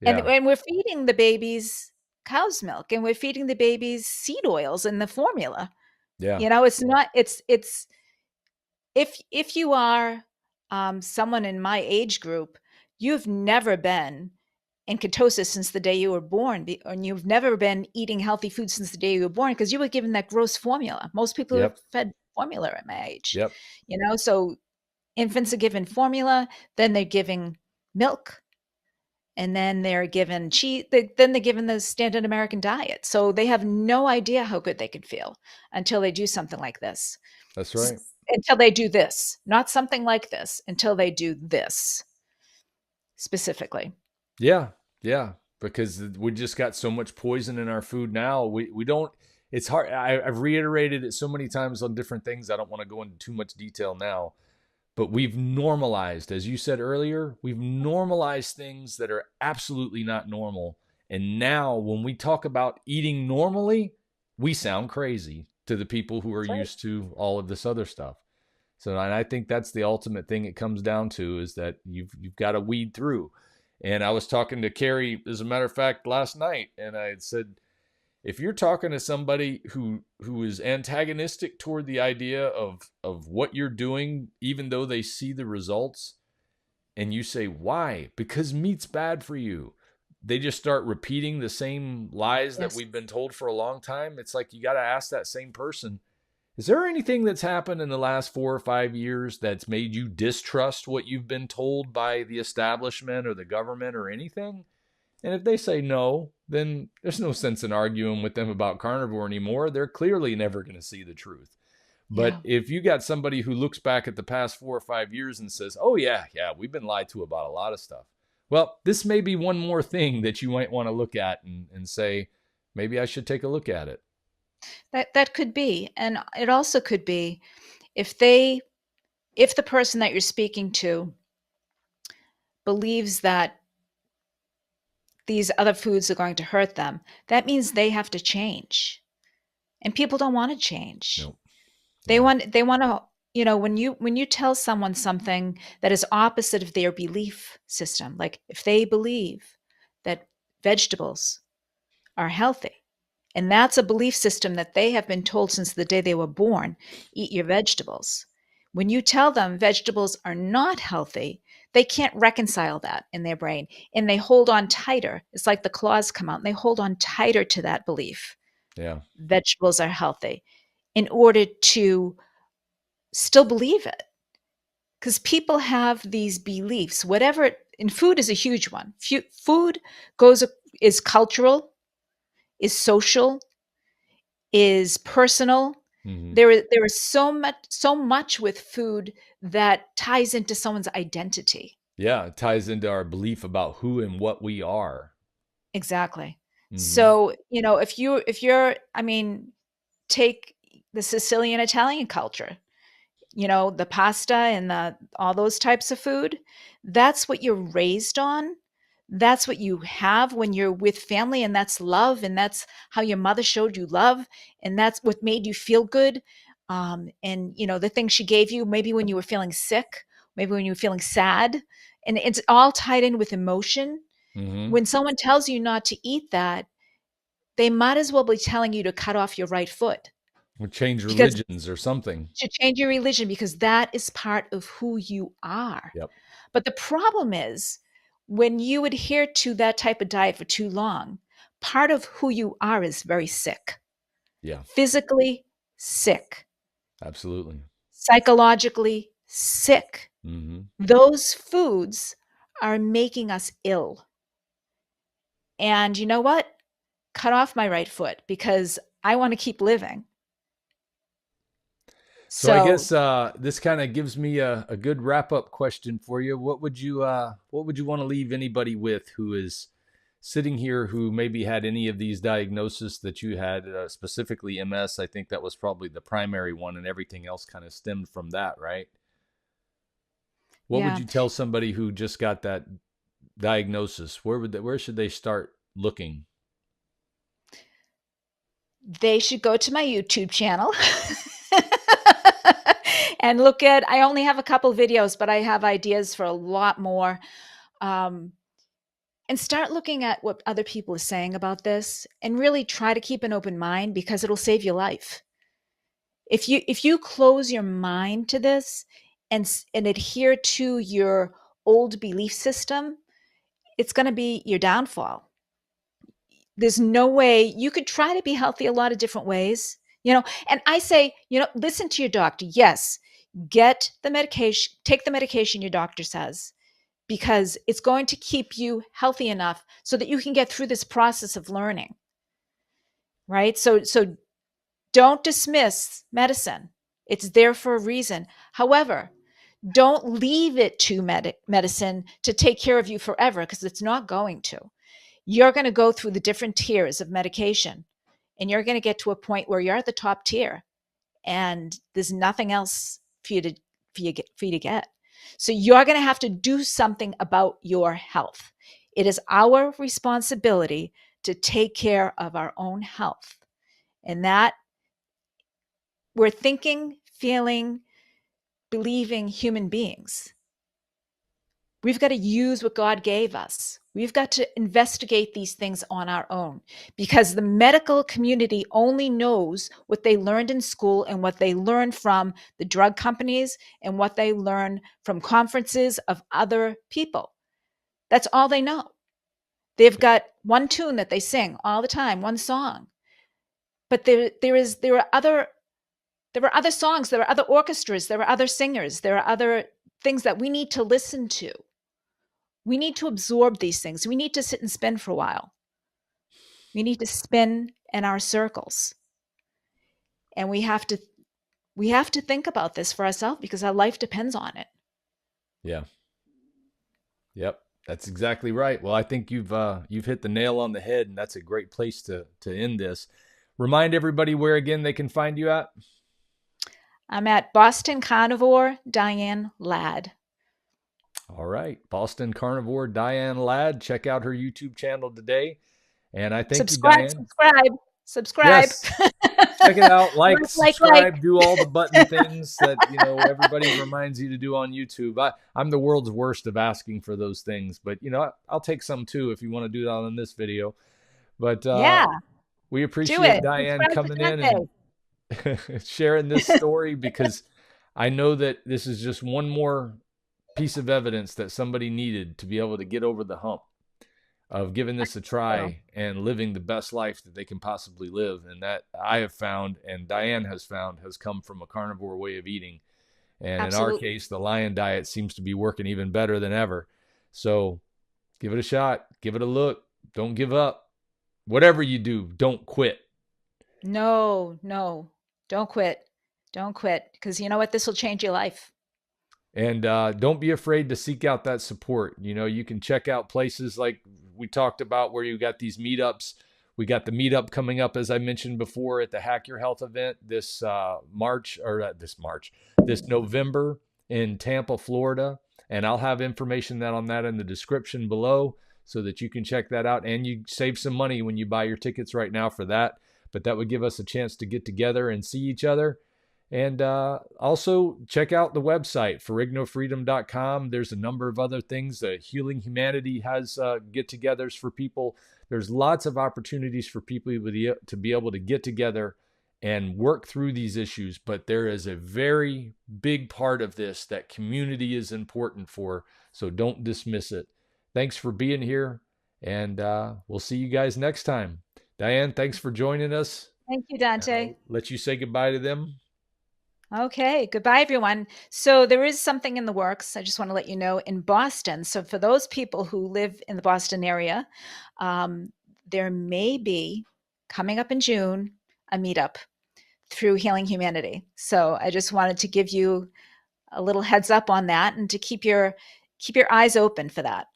And Yeah, when we're feeding the babies cow's milk and we're feeding the babies seed oils in the formula. yeah, It's not it's if you are someone in my age group, you've never been in ketosis since the day you were born, and you've never been eating healthy food since the day you were born because you were given that gross formula. Most people are yep, fed formula at my age, yep, so infants are given formula, then they're giving milk, and then they're given cheese. Then they're given the standard American diet. So they have no idea how good they could feel until they do something like this. that's right. Until they do this, not something like this, until they do this specifically. Yeah, yeah, because we just got so much poison in our food now. We don't. It's hard. I've reiterated it so many times on different things. I don't want to go into too much detail now, but we've normalized, as you said earlier, we've normalized things that are absolutely not normal. And now, when we talk about eating normally, we sound crazy to the people who are That's right. used to all of this other stuff. So, and I think that's the ultimate thing it comes down to is that you've got to weed through. And I was talking to Carrie, as a matter of fact, last night, and I had said, if you're talking to somebody who is antagonistic toward the idea of what you're doing, even though they see the results, and you say, why? Because meat's bad for you. They just start repeating the same lies that Yes. we've been told for a long time. It's like you got to ask that same person, is there anything that's happened in the last 4 or 5 years that's made you distrust what you've been told by the establishment or the government or anything? And if they say no, then there's no sense in arguing with them about carnivore anymore. They're clearly never going to see the truth. But Yeah. if you got somebody who looks back at the past 4 or 5 years and says, oh, yeah, we've been lied to about a lot of stuff. Well, this may be one more thing that you might want to look at and say, maybe I should take a look at it. That could be. And it also could be if the person that you're speaking to believes that these other foods are going to hurt them, that means they have to change. And people don't want to change. Nope. They No. want to, when you tell someone something that is opposite of their belief system, like if they believe that vegetables are healthy And that's a belief system that they have been told since the day they were born, eat your vegetables. When you tell them vegetables are not healthy, they can't reconcile that in their brain and they hold on tighter. It's like the claws come out and they hold on tighter to that belief. Yeah. Vegetables are healthy in order to still believe it. Because people have these beliefs, whatever, and food is a huge one. Food is cultural, is social, is personal. Mm-hmm. There is so much with food that ties into someone's identity. Yeah, it ties into our belief about who and what we are. Exactly. Mm-hmm. So, if you're, I mean, take the Sicilian Italian culture, the pasta and all those types of food, that's what you're raised on. That's what you have when you're with family, and that's love, and that's how your mother showed you love, and that's what made you feel good. And the things she gave you, maybe when you were feeling sick, maybe when you were feeling sad, and it's all tied in with emotion. Mm-hmm. When someone tells you not to eat that, they might as well be telling you to cut off your right foot Or change because religions or something. to change your religion, because that is part of who you are. Yep. But the problem is when you adhere to that type of diet for too long, part of who you are is very sick, Yeah, physically sick, absolutely. psychologically sick. Mm-hmm. Those foods are making us ill. And you know what? Cut off my right foot because I want to keep living. So I So guess this kind of gives me a good wrap up question for you. What would you want to leave anybody with who is sitting here who maybe had any of these diagnoses that you had, specifically MS? I think that was probably the primary one, and everything else kind of stemmed from that, right? What would yeah, you tell somebody who just got that diagnosis? Where should they start looking? they should go to my YouTube channel and look at, I only have a couple videos, but I have ideas for a lot more. Um, and start looking at what other people are saying about this and really try to keep an open mind because it'll save your life. If you close your mind to this and adhere to your old belief system, it's going to be your downfall. There's no way you could try to be healthy a lot of different ways, and I say, listen to your doctor. Yes, get the medication, take the medication your doctor says, because it's going to keep you healthy enough so that you can get through this process of learning, right? So don't dismiss medicine. It's there for a reason. However, don't leave it to medicine to take care of you forever, because it's not going to. You're going to go through the different tiers of medication, and you're going to get to a point where you're at the top tier and there's nothing else for you to get. So you're going to have to do something about your health. It is our responsibility to take care of our own health. And that we're thinking, feeling, believing human beings. We've got to use what God gave us. We've got to investigate these things on our own, because the medical community only knows what they learned in school and what they learned from the drug companies and what they learn from conferences of other people. That's all they know. They've got one tune that they sing all the time, one song. But there are other songs, there are other orchestras, there are other singers, there are other things that we need to listen to. We need to absorb these things. We need to sit and spin for a while. We need to spin in our circles. And we have to think about this for ourselves because our life depends on it. Yeah. Yep. That's exactly right. Well, I think you've hit the nail on the head, and that's a great place to end this. Remind everybody where again they can find you at. I'm at Boston Carnivore Diane Ladd. All right. Boston Carnivore Diane Ladd. Check out her YouTube channel today. And I thank you, Subscribe, Diane. subscribe, subscribe. Yes. Check it out. Like, Like. subscribe, do all the button things that, everybody reminds you to do on YouTube. I'm the world's worst of asking for those things, but I'll take some too if you want to do that on this video. But Yeah. We Do appreciate it. Diane Subscribe to coming in Dante. and sharing this story, because I know that this is just one more piece of evidence that somebody needed to be able to get over the hump of giving this a try and living the best life that they can possibly live. And that I have found, and Diane has found, has come from a carnivore way of eating. And Absolutely. in our case, the Lion Diet seems to be working even better than ever. So give it a shot. Give it a look. Don't give up. Whatever you do, don't quit. No, don't quit. Don't quit, because you know what? This will change your life. And don't be afraid to seek out that support. You know, you can check out places like we talked about where you got these meetups. We got the meetup coming up, as I mentioned before, at the Hack Your Health event this November in Tampa, Florida. And I'll have information on that in the description below so that you can check that out. And you save some money when you buy your tickets right now for that. But that would give us a chance to get together and see each other. And also check out the website, ferrignofreedom.com. There's a number of other things. Healing Humanity has get-togethers for people. There's lots of opportunities for people to be able to get together and work through these issues. But there is a very big part of this that community is important for, so don't dismiss it. Thanks for being here, and we'll see you guys next time. Diane, thanks for joining us. Thank you, Dante. I'll let you say goodbye to them. Okay, goodbye, everyone. So there is something in the works. I just want to let you know, in Boston. So for those people who live in the Boston area, there may be, coming up in June, a meetup through Healing Humanity. So I just wanted to give you a little heads up on that, and to keep your eyes open for that.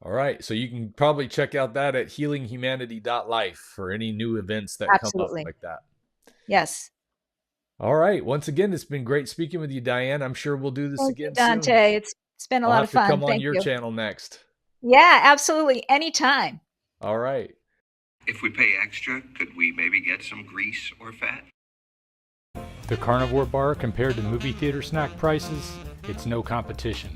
All right. So you can probably check out that at healinghumanity.life for any new events that Absolutely. come up like that. Yes. All right. Once again, it's been great speaking with you, Diane. I'm sure we'll do this again Dante. soon. It's been a lot of fun. I'll have to come on your channel next. Yeah, absolutely. Anytime. All right. If we pay extra, could we maybe get some grease or fat? The Carnivore Bar, compared to movie theater snack prices, it's no competition.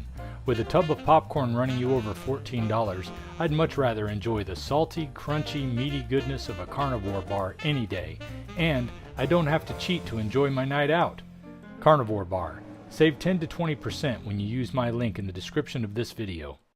With a tub of popcorn running you over $14, I'd much rather enjoy the salty, crunchy, meaty goodness of a carnivore bar any day. And I don't have to cheat to enjoy my night out. Carnivore Bar. Save 10 to 20% when you use my link in the description of this video.